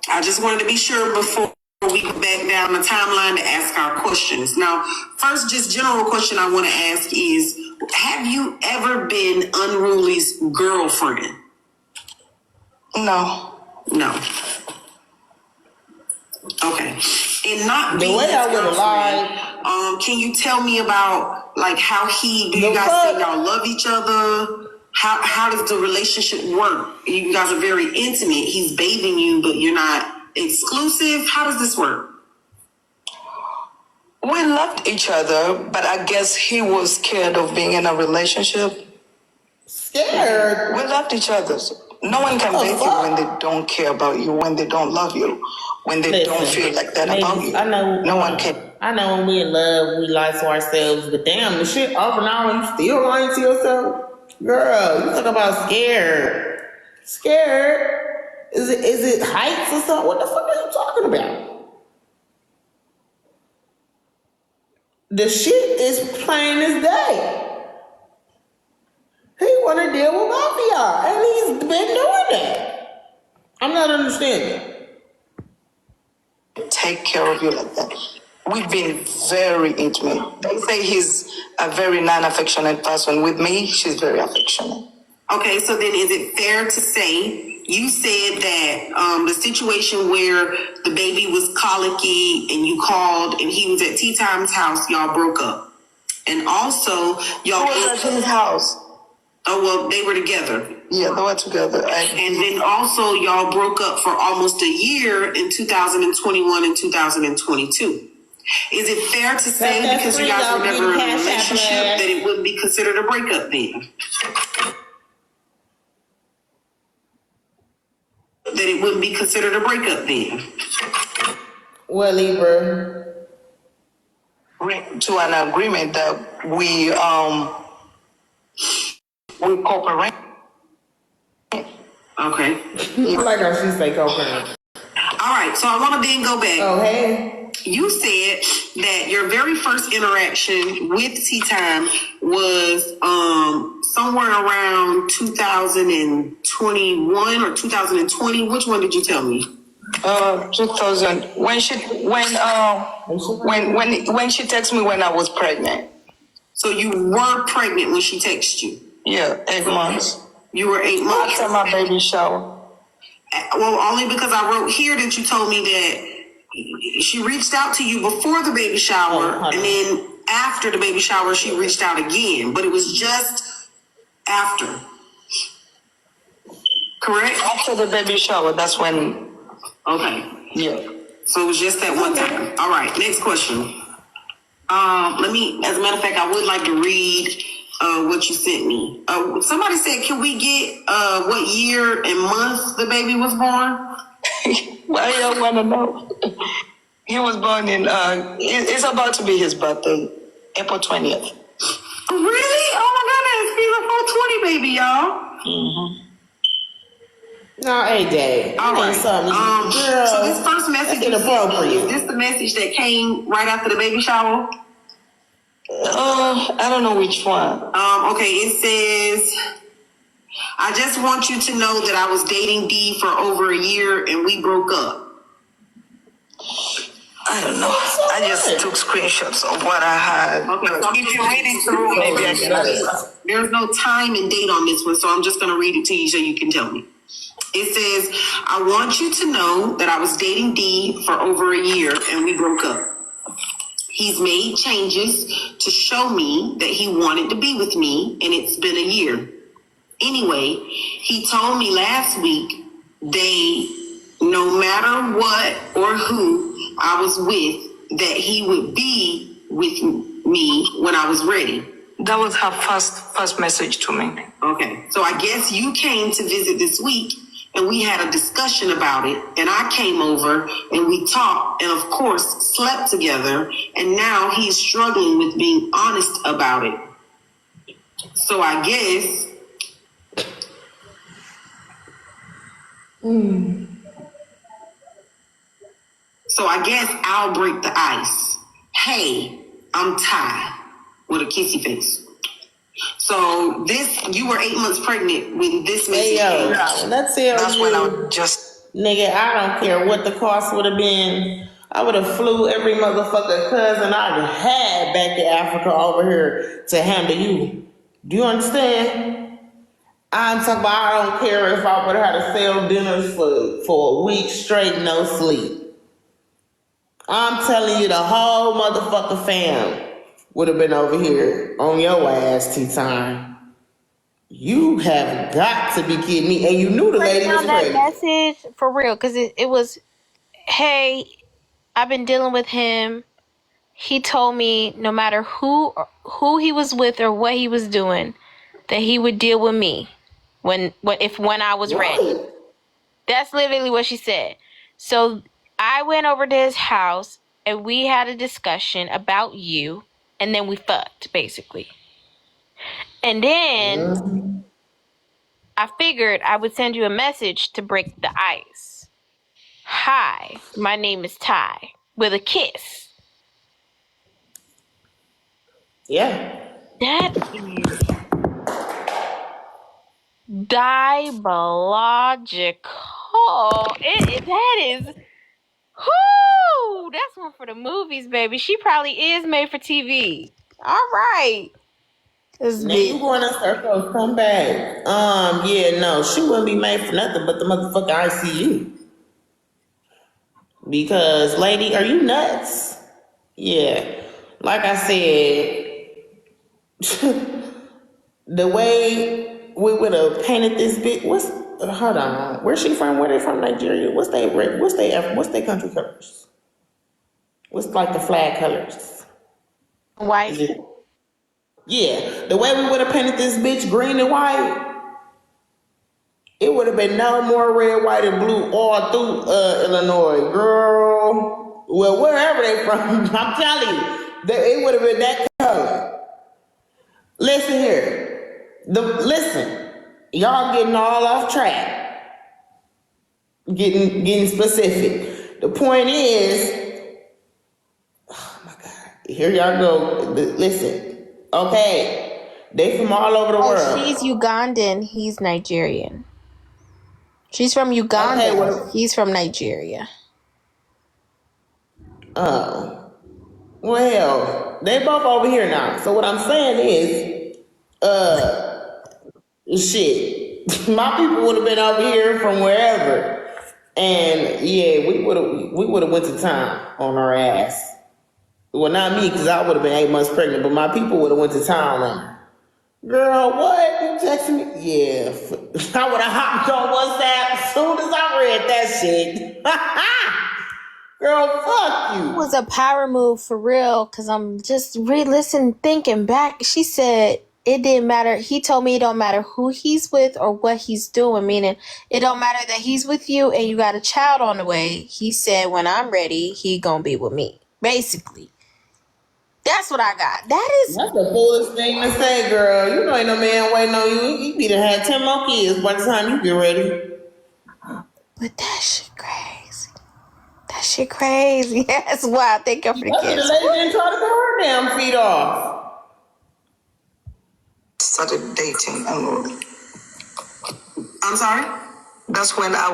I just wanted to be sure before we go back down the timeline to ask our questions. Now, first, just general question I want to ask is, have you ever been Unruly's girlfriend? No. No. Okay. And not The being way his I would've girlfriend, can you tell me about like how do you guys say y'all love each other? How does the relationship work? You guys are very intimate. He's bathing you, but you're not exclusive. How does this work? We loved each other, but I guess he was scared of being in a relationship. Scared? We loved each other. No one can date you when they don't care about you, when they don't love you, when they don't feel like that about you. I know. No one can. I know when we in love, we lie to ourselves, but damn, the shit over and on, you still lying to yourself? Girl, you talk about scared. Scared? Is it heights or something? What the fuck are you talking about? The shit is plain as day. He want to deal with both of y'all, and he's been doing that. I'm not understanding. Take care of you like that. We've been very intimate. They say he's a very non-affectionate person. With me, she's very affectionate. Okay, so then is it fair to say you said that the situation where the baby was colicky and you called and he was at Tea Time's house, y'all broke up, and also y'all was at his house. Oh, well, they were together. Yeah, they were together. And then also y'all broke up for almost a year in 2021 and 2022. Is it fair to say, because you guys were never in a relationship, that it wouldn't be considered a breakup then? That it wouldn't be considered a breakup then? Well, Libra. To an agreement that we cooperate. Okay. I like how she say co-parent. All right, so I want to then go back. Oh, hey. You said that your very first interaction with Tea Time was somewhere around 2021 or 2020. Which one did you tell me? 2000. When she texted me when I was pregnant. So you were pregnant when she texted you? Yeah, 8 months. You were 8 months? After my baby shower. Well, only because I wrote here that you told me that she reached out to you before the baby shower, and then after the baby shower, she reached out again. But it was just after. Correct? After the baby shower, that's when. Okay. Yeah. So it was just that one time. All right, next question. Let me, as a matter of fact, I would like to read what you sent me. Somebody said, can we get what year and month the baby was born? Why y'all want to know? He was born in, it's about to be his birthday, April 20th. Really? Oh my goodness, he's a 420 baby, y'all. Mm-hmm. No, AJ. All right. Girl, so this first message that's inappropriate. is this the message that came right after the baby shower? I don't know which one. Okay, it says, I just want you to know that I was dating D for over a year and we broke up. I don't know. I just took screenshots of what I had. Okay, so If you read it through, maybe I can understand. There's no time and date on this one, so I'm just going to read it to you so you can tell me. It says, I want you to know that I was dating D for over a year and we broke up. He's made changes to show me that he wanted to be with me, and it's been a year. Anyway, he told me last week no matter what or who, I was with that he would be with me when I was ready. That was her first message to me. Okay. So I guess you came to visit this week and we had a discussion about it. And I came over and we talked and, of course, slept together. And now he's struggling with being honest about it. So I guess... So I guess I'll break the ice. Hey, I'm Ty, with a kissy face. So you were 8 months pregnant when this message came. That's when I just... Nigga, I don't care what the cost would have been. I would have flew every motherfucker cousin I had back to Africa over here to handle you. Do you understand? I'm talking about I don't care if I would have had to sell dinners for a week straight, no sleep. I'm telling you, the whole motherfucker fam would have been over here on your ass tea time. You have got to be kidding me. And you knew the lady was pregnant. That message for real, because it was, hey, I've been dealing with him. He told me no matter who he was with or what he was doing, that he would deal with me when I was ready. That's literally what she said. So I went over to his house and we had a discussion about you, and then we fucked, basically. And then I figured I would send you a message to break the ice. Hi, my name is Ty, with a kiss. Yeah. That is diabolical. That is, whoo, that's one for the movies, baby. She probably is made for TV. All right. Now you going in circles, come back. Yeah, no, she wouldn't be made for nothing but the motherfucking ICU. Because, lady, are you nuts? Yeah. Like I said, the way we would have painted this bitch, hold on, where's she from? Where they from? Nigeria? What's their country colors? What's like the flag colors? White. Yeah, the way we would have painted this bitch green and white, it would have been no more red, white, and blue all through Illinois, girl. Well, wherever they from, I'm telling you, it would have been that color. Listen here, y'all getting all off track, getting specific. The point is, oh my God, here y'all go. Listen, okay, they from all over the world. She's Ugandan. He's Nigerian. She's from Uganda. Okay, he's from Nigeria. Oh. Well, they both over here now. So what I'm saying is, shit, my people would have been over here from wherever, and yeah, we would have went to town on our ass. Well, not me, because I would have been 8 months pregnant, but my people would have went to town on her. Girl, what? You texting me? Yeah, I would have hopped on WhatsApp as soon as I read that shit. Girl, fuck you. It was a power move for real, because I'm just re-listening, thinking back. She said it didn't matter. He told me it don't matter who he's with or what he's doing, meaning it don't matter that he's with you and you got a child on the way. He said, when I'm ready, he gonna be with me. Basically. That's what I got. That's the foolish thing to say, girl. You know ain't no man waiting on you. You be done had 10 more kids by the time you get ready. But that shit crazy. That shit crazy. That's why I think I'm for the kids. The lady didn't try to cut her damn feet off. Started dating unruly. I'm sorry? That's when I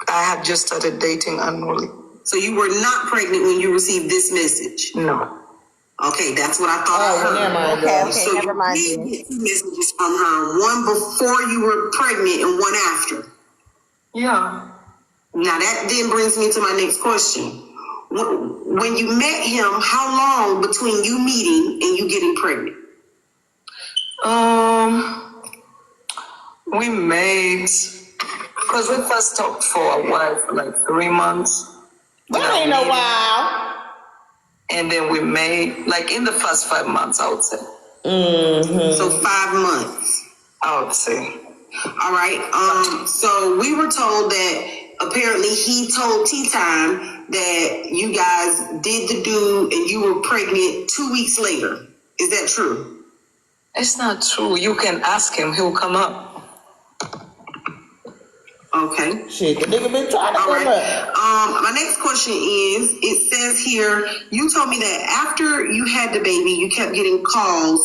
had just started dating unruly. So you were not pregnant when you received this message? No. Okay, that's what I thought I heard. Never mind. Okay, so never mind. You did get 2 messages from her, one before you were pregnant and one after. Yeah. Now that then brings me to my next question. When you met him, how long between you meeting and you getting pregnant? We made, because we first talked for a while, for like 3 months. That ain't no while. And then we made, like, in the first 5 months, I would say. Mm-hmm. So 5 months. I would say. All right. So we were told that apparently he told Tea Time that you guys did the do and you were pregnant 2 weeks later. Is that true? It's not true. You can ask him. He'll come up. Okay. Shit, the nigga been trying to All come right. up. My next question is, it says here, you told me that after you had the baby, you kept getting calls.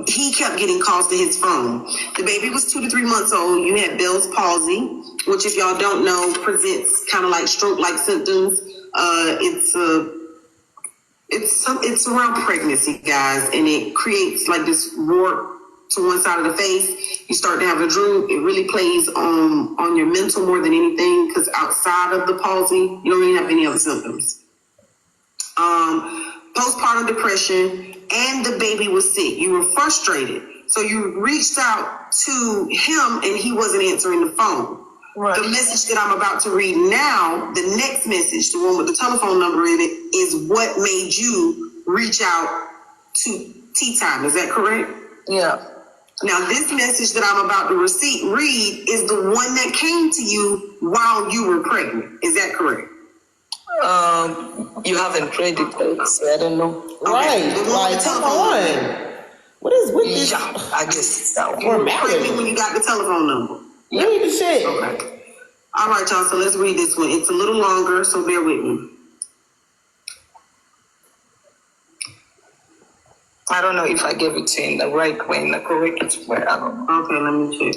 He kept getting calls to his phone. The baby was 2 to 3 months old. You had Bell's palsy, which, if y'all don't know, presents kind of like stroke-like symptoms. It's around pregnancy, guys, and it creates like this wart to one side of the face. You start to have a droop. It really plays on your mental more than anything, because outside of the palsy, you don't really have any other symptoms. Postpartum depression, and the baby was sick. You were frustrated, so you reached out to him, and he wasn't answering the phone. Right. The message that I'm about to read now, the next message, the one with the telephone number in it, is what made you reach out to Tea Time. Is that correct? Yeah. Now, this message that I'm about to read is the one that came to you while you were pregnant. Is that correct? You haven't read it, so I don't know. Right, Okay. like, come on. What is with this? Yeah, I guess that You were pregnant when you got the telephone number. Read the shit. Okay. All right, y'all, so let's read this one. It's a little longer, so bear with me. I don't know if I gave it to you in the right way, in the correct way. I don't know. Okay, let me check.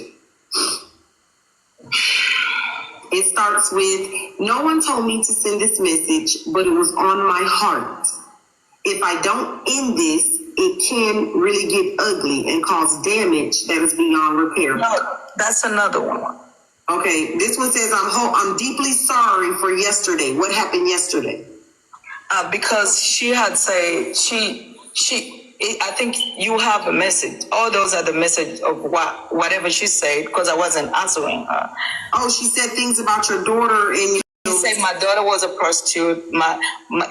It starts with, no one told me to send this message, but it was on my heart. If I don't end this, it can really get ugly and cause damage that is beyond repair. No, that's another one. Okay, this one says, I'm deeply sorry for yesterday. What happened yesterday? Because she had said, I think you have a message. All those are the message of whatever she said, because I wasn't answering her. Oh, she said things about your daughter and She said my daughter was a prostitute.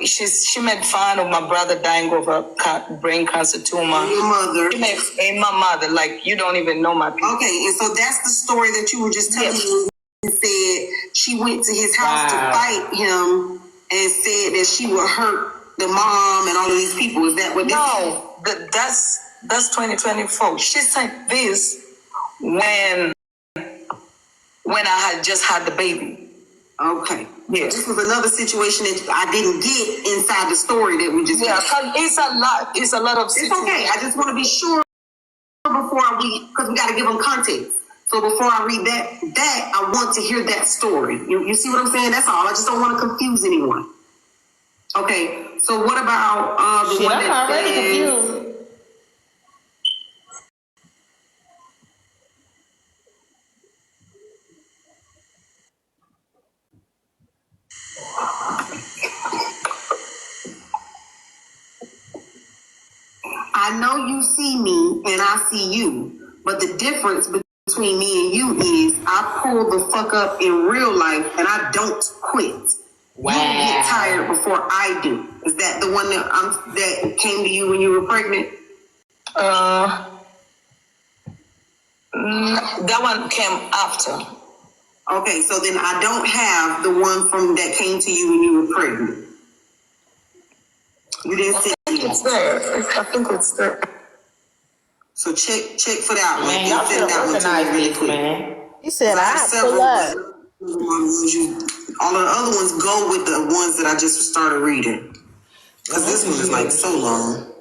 She made fun of my brother dying of a brain cancer tumor. your mother. She made my mother, like, you don't even know my people. Okay, and so that's the story that you were just telling me. And said she went to his house to fight him and said that she would hurt the mom and all of these people. Is that what this is? That's 2024. She said this when I had just had the baby. Okay. Yeah. This was another situation that I didn't get inside the story that we just had. It's a lot. It's a lot of situations. It's okay. I just want to be sure because we got to give them context. So before I read that I want to hear that story. You see what I'm saying? That's all. I just don't want to confuse anyone. Okay. So what about the one I'm that already says, confused. I know you see me and I see you, but the difference between me and you is I pull the fuck up in real life and I don't quit. Wow. You get tired before I do. Is that the one that came to you when you were pregnant? That one came after. Okay, so then I don't have the one that came to you when you were pregnant. You didn't say It's there. I think it's there. so check for that one. Man, y'all should have organized this, man. He said, I pull up. All of the other ones go with the ones that I just started reading. Because this one is like so long.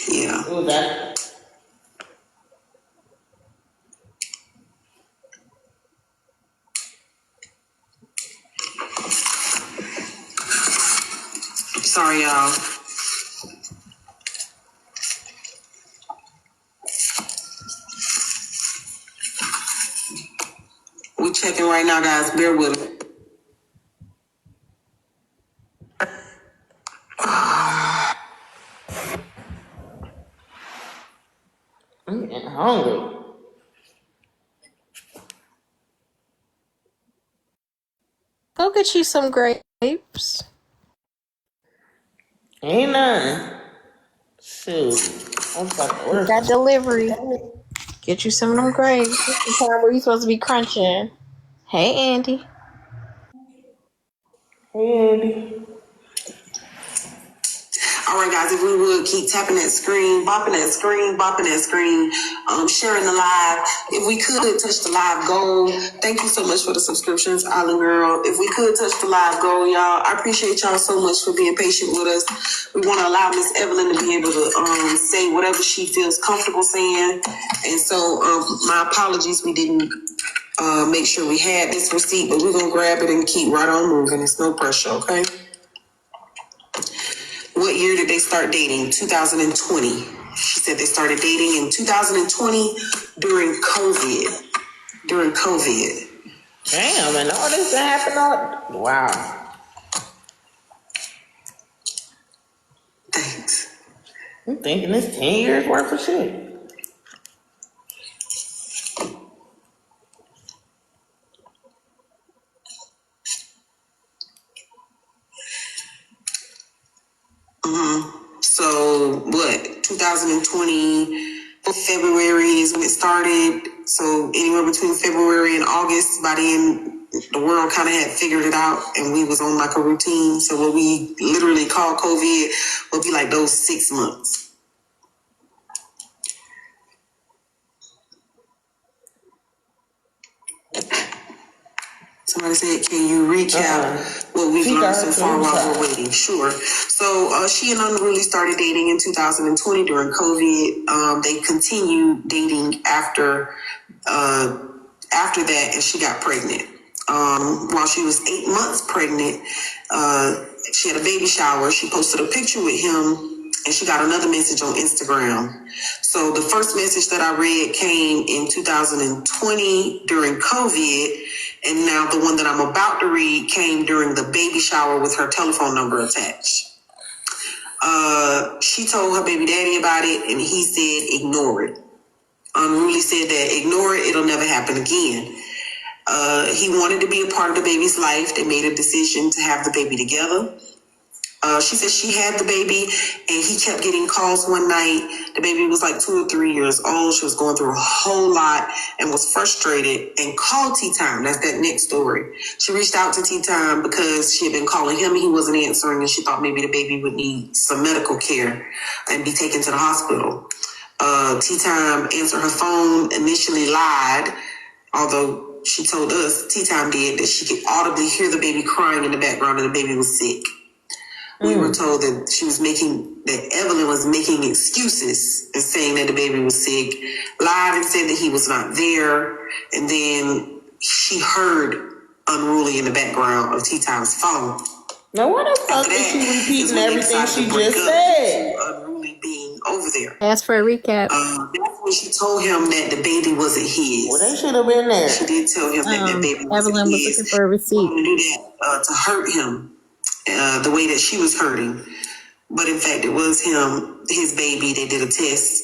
Yeah. Ooh, that. Sorry, y'all. We're checking right now, guys. Bear with me. I'm getting hungry. get you some grapes. Ain't none. Shoot. I'm fucking working. Got delivery. Get you some of them grapes. This is the time where you supposed to be crunching. Hey, Andy. Hey, Andy. All right, guys, if we would keep tapping that screen, bopping that screen, sharing the live. If we could touch the live goal, thank you so much for the subscriptions, Island Girl. If we could touch the live goal, y'all, I appreciate y'all so much for being patient with us. We want to allow Miss Evelyn to be able to say whatever she feels comfortable saying. And so my apologies, we didn't make sure we had this receipt, but we're going to grab it and keep right on moving. It's no pressure, okay? What year did they start dating? 2020. She said they started dating in 2020 during COVID. Damn, and all this happened. Wow. Thanks. I'm thinking it's 10 years worth of shit. So what? 2020 February is when it started. So anywhere between February and August, by then the world kind of had figured it out, and we was on like a routine. So what we literally call COVID would be like those 6 months. Somebody said, can you recap what we've learned so far while we're waiting? Sure. So she and Unruly started dating in 2020 during COVID. They continued dating after that, and she got pregnant. While she was 8 months pregnant, she had a baby shower. She posted a picture with him, and she got another message on Instagram. So the first message that I read came in 2020 during COVID, and now the one that I'm about to read came during the baby shower with her telephone number attached. She told her baby daddy about it, and he said, ignore it. Unruly said that ignore it, it'll never happen again. He wanted to be a part of the baby's life. They made a decision to have the baby together. She said she had the baby, and he kept getting calls one night. The baby was like 2 or 3 years old. She was going through a whole lot and was frustrated and called Tea Time. That's that next story. She reached out to Tea Time because she had been calling him and he wasn't answering, and she thought maybe the baby would need some medical care and be taken to the hospital. Tea Time answered her phone, initially lied, although she told us, Tea Time did, that she could audibly hear the baby crying in the background and the baby was sick. We were told that Evelyn was making excuses and saying that the baby was sick, lied and said that he was not there, and then she heard Unruly in the background of Tea Time's phone. Now what the fuck is she repeating everything she just said? Unruly being over there. Ask for a recap. That's when she told him that the baby wasn't his. Well, they should have been there. She did tell him that the baby wasn't Evelyn was his. looking for a receipt. To do that to hurt him the way that she was hurting. But in fact, it was him, his baby. They did a test.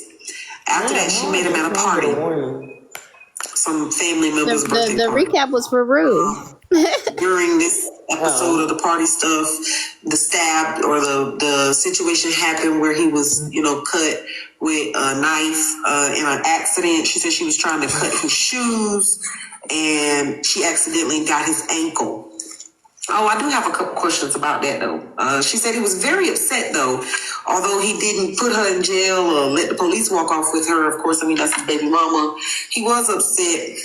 After that, she met him at a party. Some family members' birthday The party. recap was for Rue. During this episode of the party stuff, the stab or the situation happened where he was, cut with a knife in an accident. She said she was trying to cut his shoes, and she accidentally got his ankle. Oh, I do have a couple questions about that, though. She said he was very upset, though. Although he didn't put her in jail or let the police walk off with her, of course, that's his baby mama. He was upset.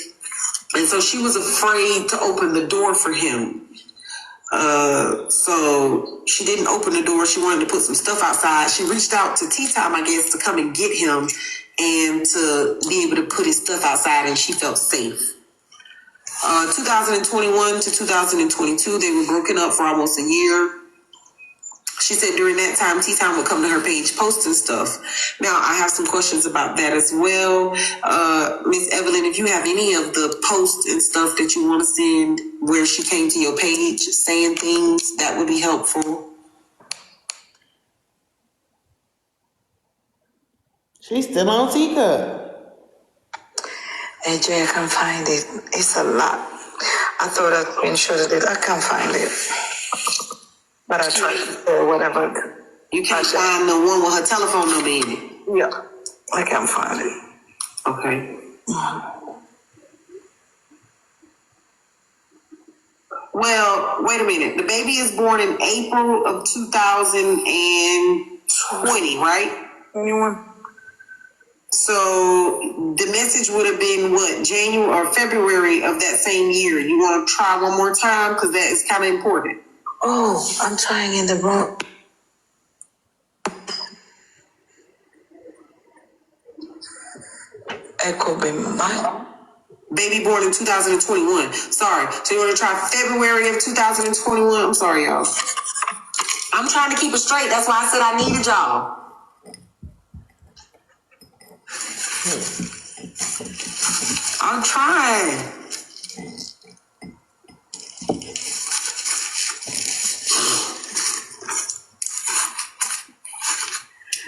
And so she was afraid to open the door for him. So she didn't open the door. She wanted to put some stuff outside. She reached out to Tea Time, I guess, to come and get him and to be able to put his stuff outside, and she felt safe. 2021 to 2022, they were broken up for almost a year. She said during that time, Tea Time would come to her page posting stuff. Now, I have some questions about that as well. Miss Evelyn, if you have any of the posts and stuff that you want to send where she came to your page saying things, that would be helpful. She's still on Teacup. AJ, I can find it. It's a lot. I thought I screenshotted it. I can't find it. But I tried or whatever. You can't find the one with her telephone number in it? Yeah, I can't find it. Okay. Well, wait a minute. The baby is born in April of 2020, right? 21. So the message would have been what, January or February of that same year. You want to try one more time because that is kind of important. Oh, I'm trying in the wrong. Echo baby, Baby born in 2021. Sorry. So you want to try February of 2021? I'm sorry, y'all. I'm trying to keep it straight. That's why I said I needed y'all. I'm trying.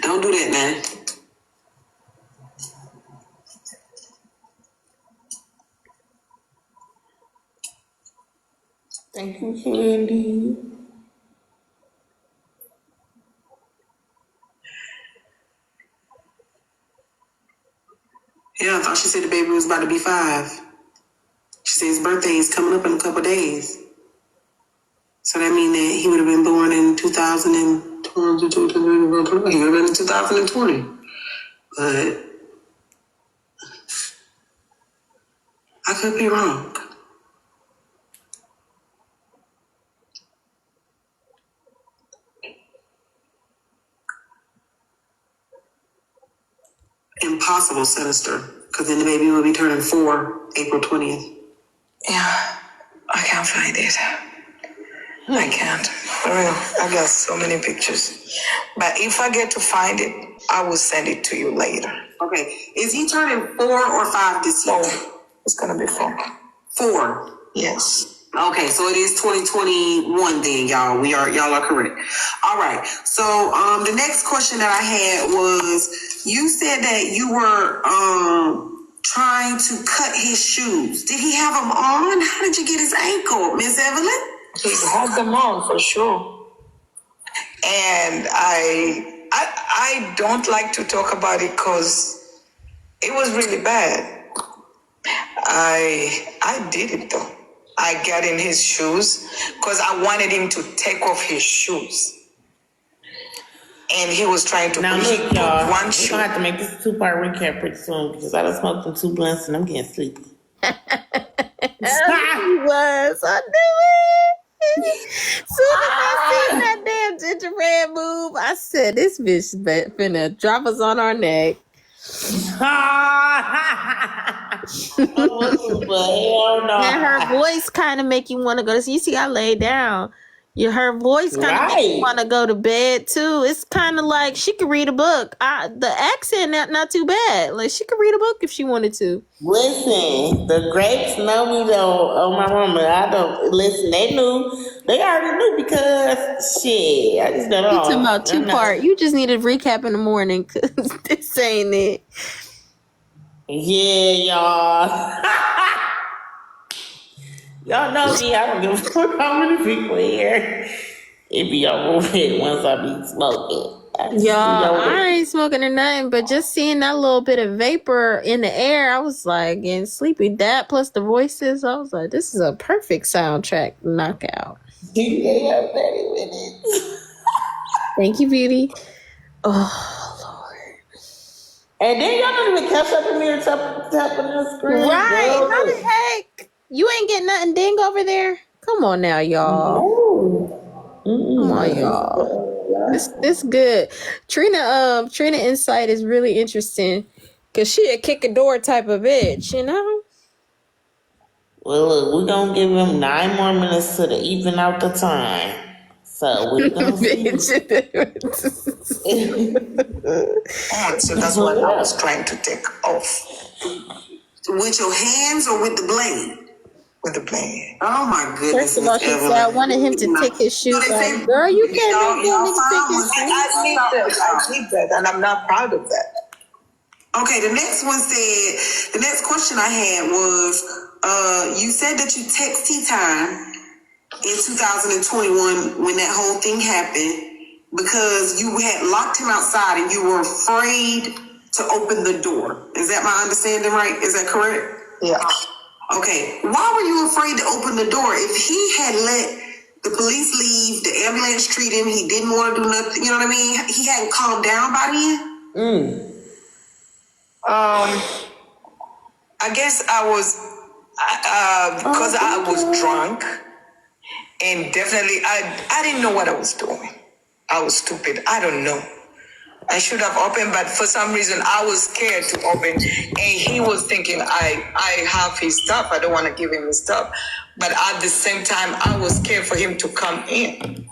Don't do that, man. Thank you, Candy. Yeah, I thought she said the baby was about to be 5. She said his birthday is coming up in a couple of days. So that means that he would have been born in 2020. He would have been in 2020. But I could be wrong. Impossible, sinister. Because then the baby will be turning 4 April 20th. Yeah, I can't find it. I can't. For real, I got so many pictures. But if I get to find it, I will send it to you later. Okay. Is he turning 4 or 5 this year? 4. It's gonna be 4. 4. Yes. Okay, so it is 2021 then, y'all. Y'all are correct. All right. So the next question that I had was, you said that you were trying to cut his shoes. Did he have them on? How did you get his ankle, Miss Evelyn? He had them on for sure. And I don't like to talk about it because it was really bad. I did it though. I got in his shoes because I wanted him to take off his shoes. And he was trying to Now put look, y'all, one we're shoe. gonna have to make this a 2-part recap pretty soon because I done smoked them 2 blunts and I'm getting sleepy. He was. I knew it. Soon as I seen that damn gingerbread move, I said, this bitch finna drop us on our neck. And her voice kind of make you want to go to sleep. You see, I laid down. Her voice kind of makes you want to go to bed too. It's kind of like she could read a book. The accent not too bad. Like she could read a book if she wanted to. Listen, the grapes know me though. Oh my mama, I don't listen. They already knew because shit. I just don't know. You talking about 2-part? You just need a recap in the morning because this ain't it. Yeah, y'all. Y'all know me. I don't give a fuck how many people here. It be over with once I be smoking. Y'all, I ain't smoking or nothing, but just seeing that little bit of vapor in the air, I was like getting sleepy. That plus the voices, I was like, this is a perfect soundtrack knockout. They have 30 minutes. Thank you, Beauty. Oh, Lord. And then y'all don't even catch up in here tapping the screen. Right. Girl. How the heck? You ain't getting nothing ding over there? Come on now, y'all. No. Come on, y'all. This good. Trina insight is really interesting because she a kick a door type of bitch, you know? Well, look, we're going to give him 9 more minutes to even out the time. So we're going to see. So that's what I was trying to take off. With your hands or with the blade? With the blade. Oh my goodness. First of all, she said I wanted him to take his shoes off. Girl, you can't make him take his shoes off. I did that, and I'm not proud of that. Okay, the next question I had was, you said that you text Tea Time in 2021 when that whole thing happened because you had locked him outside and you were afraid to open the door. Is that my understanding right? Is that correct? Yeah. Okay. Why were you afraid to open the door? If he had let the police leave, the ambulance treat him, he didn't want to do nothing, you know what I mean? He hadn't calmed down by then? I guess I was, because I was drunk, and definitely I didn't know what I was doing. I was stupid. I don't know. I should have opened, but for some reason I was scared to open, and he was thinking I have his stuff. I don't want to give him his stuff, but at the same time I was scared for him to come in.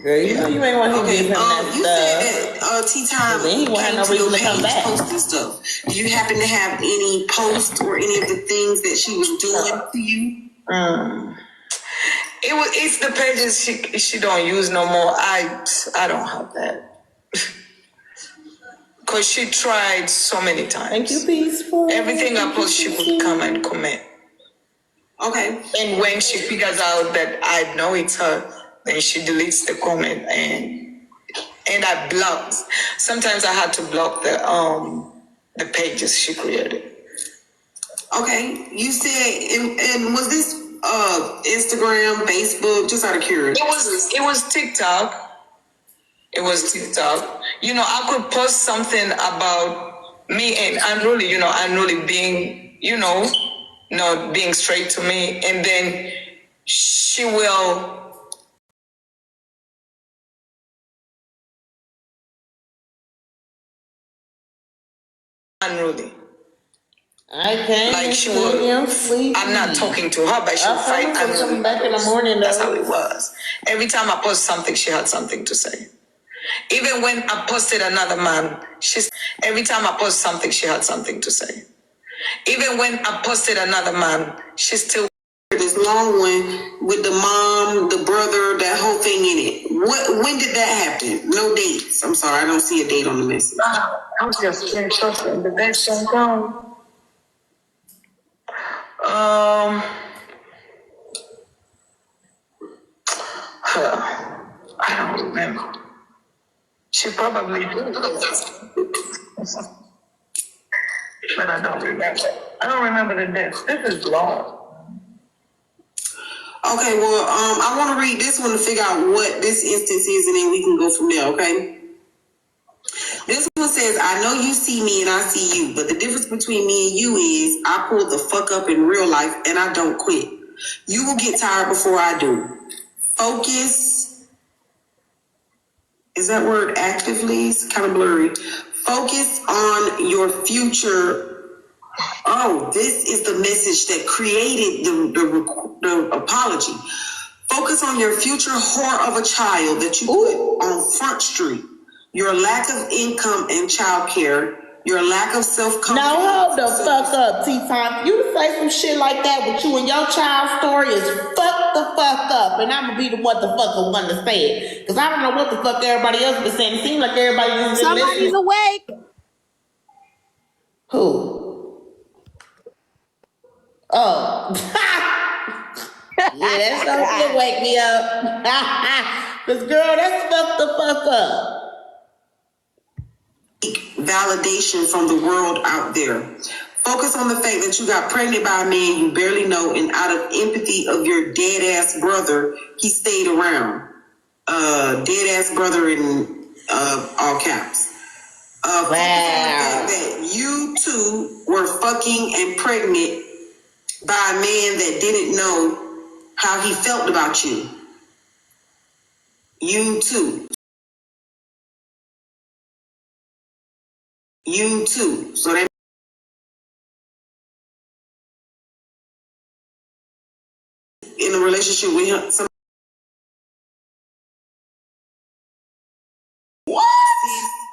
Girl, you know you ain't want him to give him that you stuff. said that Tea Time Then he won't have no reason to come back. Posting stuff. Do you happen to have any posts or any of the things that she was doing to you? It's the pages she don't use no more. I don't have that. Cause she tried so many times. Thank you, Peaceful. Everything I post, she would come and comment. Okay. And when she figures out that I know it's her, then she deletes the comment and I blocked. Sometimes I had to block the pages she created. Okay. You said, and was this Instagram, Facebook? Just out of curiosity. It was TikTok. It was TikTok. You know, I could post something about me and Unruly being, not being straight to me, and then she will Unruly. I can't. Like she will. I'm not talking to her, but she'll fight Unruly. Back in the morning, though. That's how it was. Every time I post something, she had something to say. Even when I posted another man, every time I post something, she had something to say. Even when I posted another man, she still. This long one with the mom, the brother, that whole thing in it. When did that happen? No dates. I'm sorry, I don't see a date on the message. I was just screenshotting the dates don't go. I don't remember. She probably did. But I don't remember. I don't remember the dates. This is long. Okay, well, I want to read this one to figure out what this instance is, and then we can go from there, okay? This one says, I know you see me and I see you, but the difference between me and you is I pull the fuck up in real life and I don't quit. You will get tired before I do. Focus. Is that word actively? It's kind of blurry. Focus on your future. Oh, this is the message that created the apology. Focus on your future whore of a child that you put on Front Street. Your lack of income and child care. Your lack of self-confidence. Now hold the fuck up, T-Time. You to say some shit like that with you and your child's story is fuck the fuck up. And I'm gonna be the motherfucker one to say it. Because I don't know what the fuck everybody else been saying. It seems like everybody just been Somebody's listening. awake. Who? Oh. Yeah, that's gonna wake me up. Because girl, that's fuck the fuck up. Validation from the world out there. Focus on the fact that you got pregnant by a man you barely know, and out of empathy of your dead ass brother, he stayed around. Dead ass brother in all caps. Focus on the fact that you two were fucking and pregnant by a man that didn't know how he felt about you. You too. You too. So that in a relationship with him,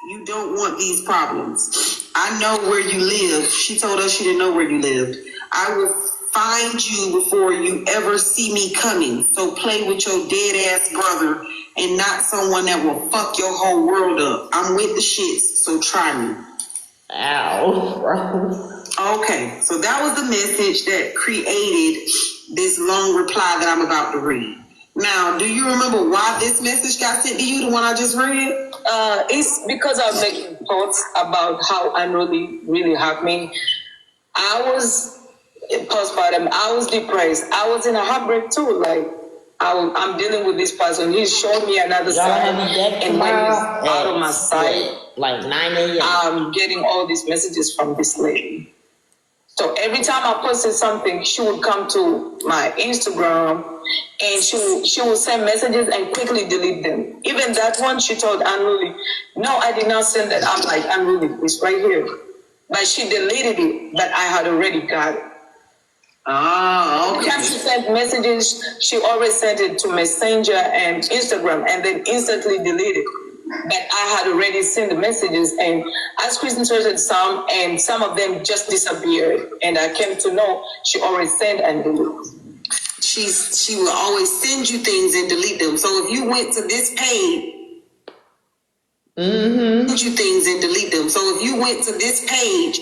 you don't want these problems. I know where you live. She told us she didn't know where you lived. I will find you before you ever see me coming. So play with your dead ass brother and not someone that will fuck your whole world up. I'm with the shits. so try me. Ow, bro. Okay, so that was the message that created this long reply that I'm about to read. Now, do you remember why this message got sent to you, the one I just read? It's because I'm making thoughts about how unruly really hurt me. I was postpartum. I was depressed. I was in a heartbreak too. Like I'm dealing with this person. He's showing me another side, and when he's out of my sight, like 9 a.m. I'm getting all these messages from this lady. So every time I posted something, she would come to my Instagram and she would send messages and quickly delete them. Even that one, she told Unruly, no, I did not send that. I'm like, Unruly, it's right here. But she deleted it, but I had already got it. Ah, Every time she sent messages, she always sent it to Messenger and Instagram and then instantly deleted. But I had already seen the messages and I screenshotted some and some of them just disappeared. And I came to know she always sent and deleted. She will always send you things and delete them. So if you went to this page, send you things and delete them. So if you went to this page,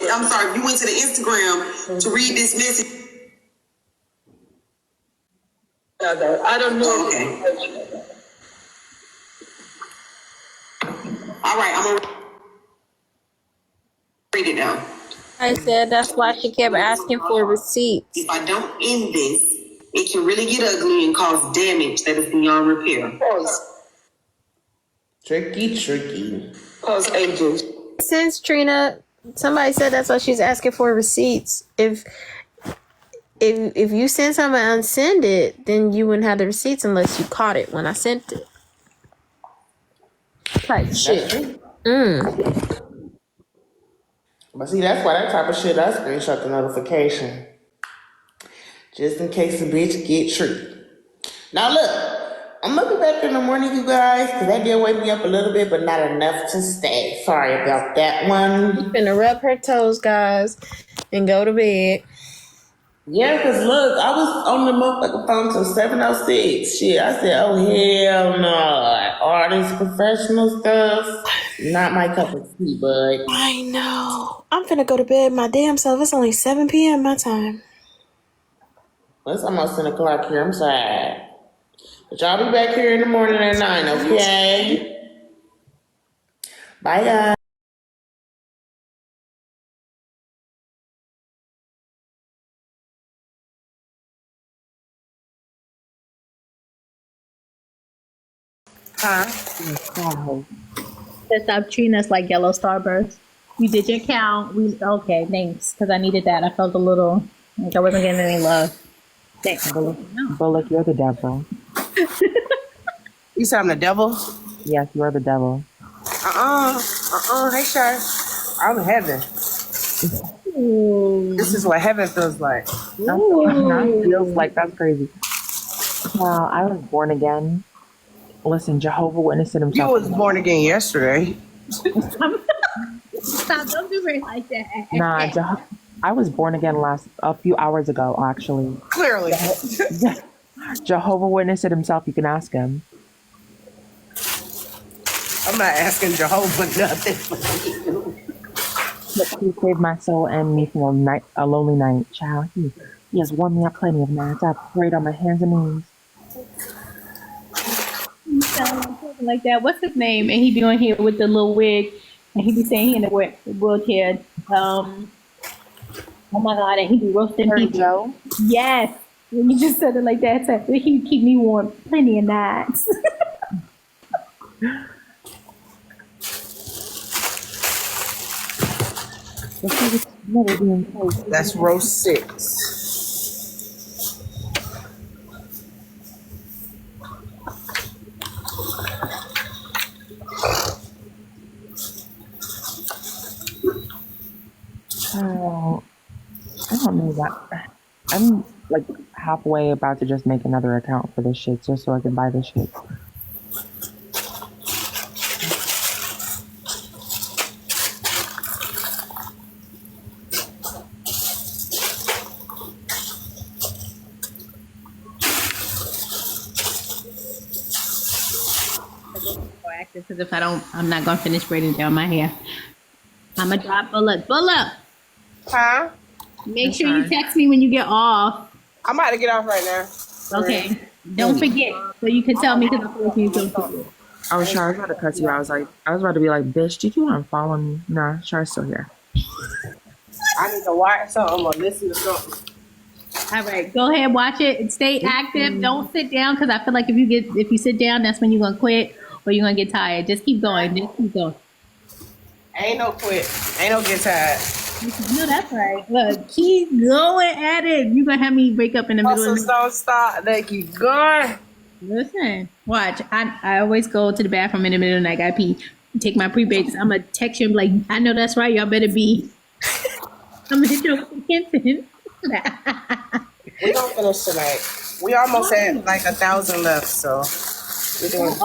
I'm sorry, if you went to the Instagram to read this message. I don't know. Oh, okay. All right, I'm gonna read it now. I said that's why she kept asking for receipts. If I don't end this, it can really get ugly and cause damage that is beyond repair. Pause. Tricky. Pause, Angel. Since Trina, somebody said that's why she's asking for receipts. If you send something and unsend it, then you wouldn't have the receipts unless you caught it when I sent it. Type shit. But see, that's why that type of shit, I screenshot the notification. Just in case the bitch get tricked. Now look, I'm gonna be back in the morning, you guys, because that did wake me up a little bit, but not enough to stay. Sorry about that one. Finna rub her toes, guys, and go to bed. Yeah, because look, I was on the motherfucking phone till 7:06. Shit, I said, oh, hell no. All this professional stuff, not my cup of tea, bud. I know. I'm finna go to bed my damn self. It's only 7 p.m. my time. Well, it's almost 10 o'clock here. I'm sad. But y'all be back here in the morning at 9, okay? Bye, guys. Let's stop treating us like yellow starbursts. You did your count. Okay, thanks. Because I needed that. I felt a little like I wasn't getting any love. Thanks. Bullock, you're the devil. You said I'm the devil? Yes, you are the devil. Hey, Shy. I'm in heaven. Ooh. This is what heaven feels like. That feels like that's crazy. Wow, I was born again. Listen, Jehovah Witness it himself. You was born again yesterday. Stop! Don't do it like that. Nah, I was born again a few hours ago, actually. Clearly. Jehovah Witness it himself. You can ask him. I'm not asking Jehovah nothing. But he saved my soul and me from a lonely night. Child, he has warmed me up plenty of nights. I prayed on my hands and knees. You sound like something like that. What's his name? And he be on here with the little wig, and he be saying he in the wheelchair. Oh my God! And he be roasting people. Joe? Yes. When you just said it like that, so he keep me warm plenty of nights. That's row 6. Oh, I don't know that. I'm like halfway about to just make another account for this shit just so I can buy this shit. Because if I don't, I'm not gonna finish braiding down my hair. I'm gonna drop bullet. Huh? Make sure you text me when you get off. I'm about to get off right now. Okay. Don't forget, so you can tell me because I'm supposed to don't forget. I was about to cut you. I was about to be like, bitch, did you unfollow me? Nah, Char's still here. I need to watch something or listen to something. All right, go ahead, watch it and stay active. Don't sit down because I feel like if you sit down, that's when you're gonna quit or you're gonna get tired. Just keep going. Just keep going. Ain't no quit. Ain't no get tired. No, that's right. Look, keep going at it. You're gonna have me break up in the middle of Hustles don't stop. They keep going. Listen, watch. I always go to the bathroom in the middle of the night. I pee. Take my pre-bakes. I'm gonna text you and be like, I know that's right. Y'all better be. I'm gonna hit you with the Kenton. We gonna finish tonight. We almost had like 1,000 left, so we're doing.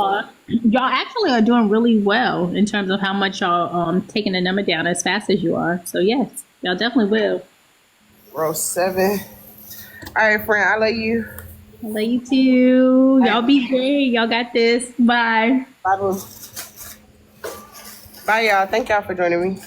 Y'all actually are doing really well in terms of how much y'all taking the number down as fast as you are. So yes, y'all definitely will. Row 7. All right, friend. I love you. I love you too. Y'all be great. Y'all got this. Bye. Bye, boo. Bye, y'all. Thank y'all for joining me.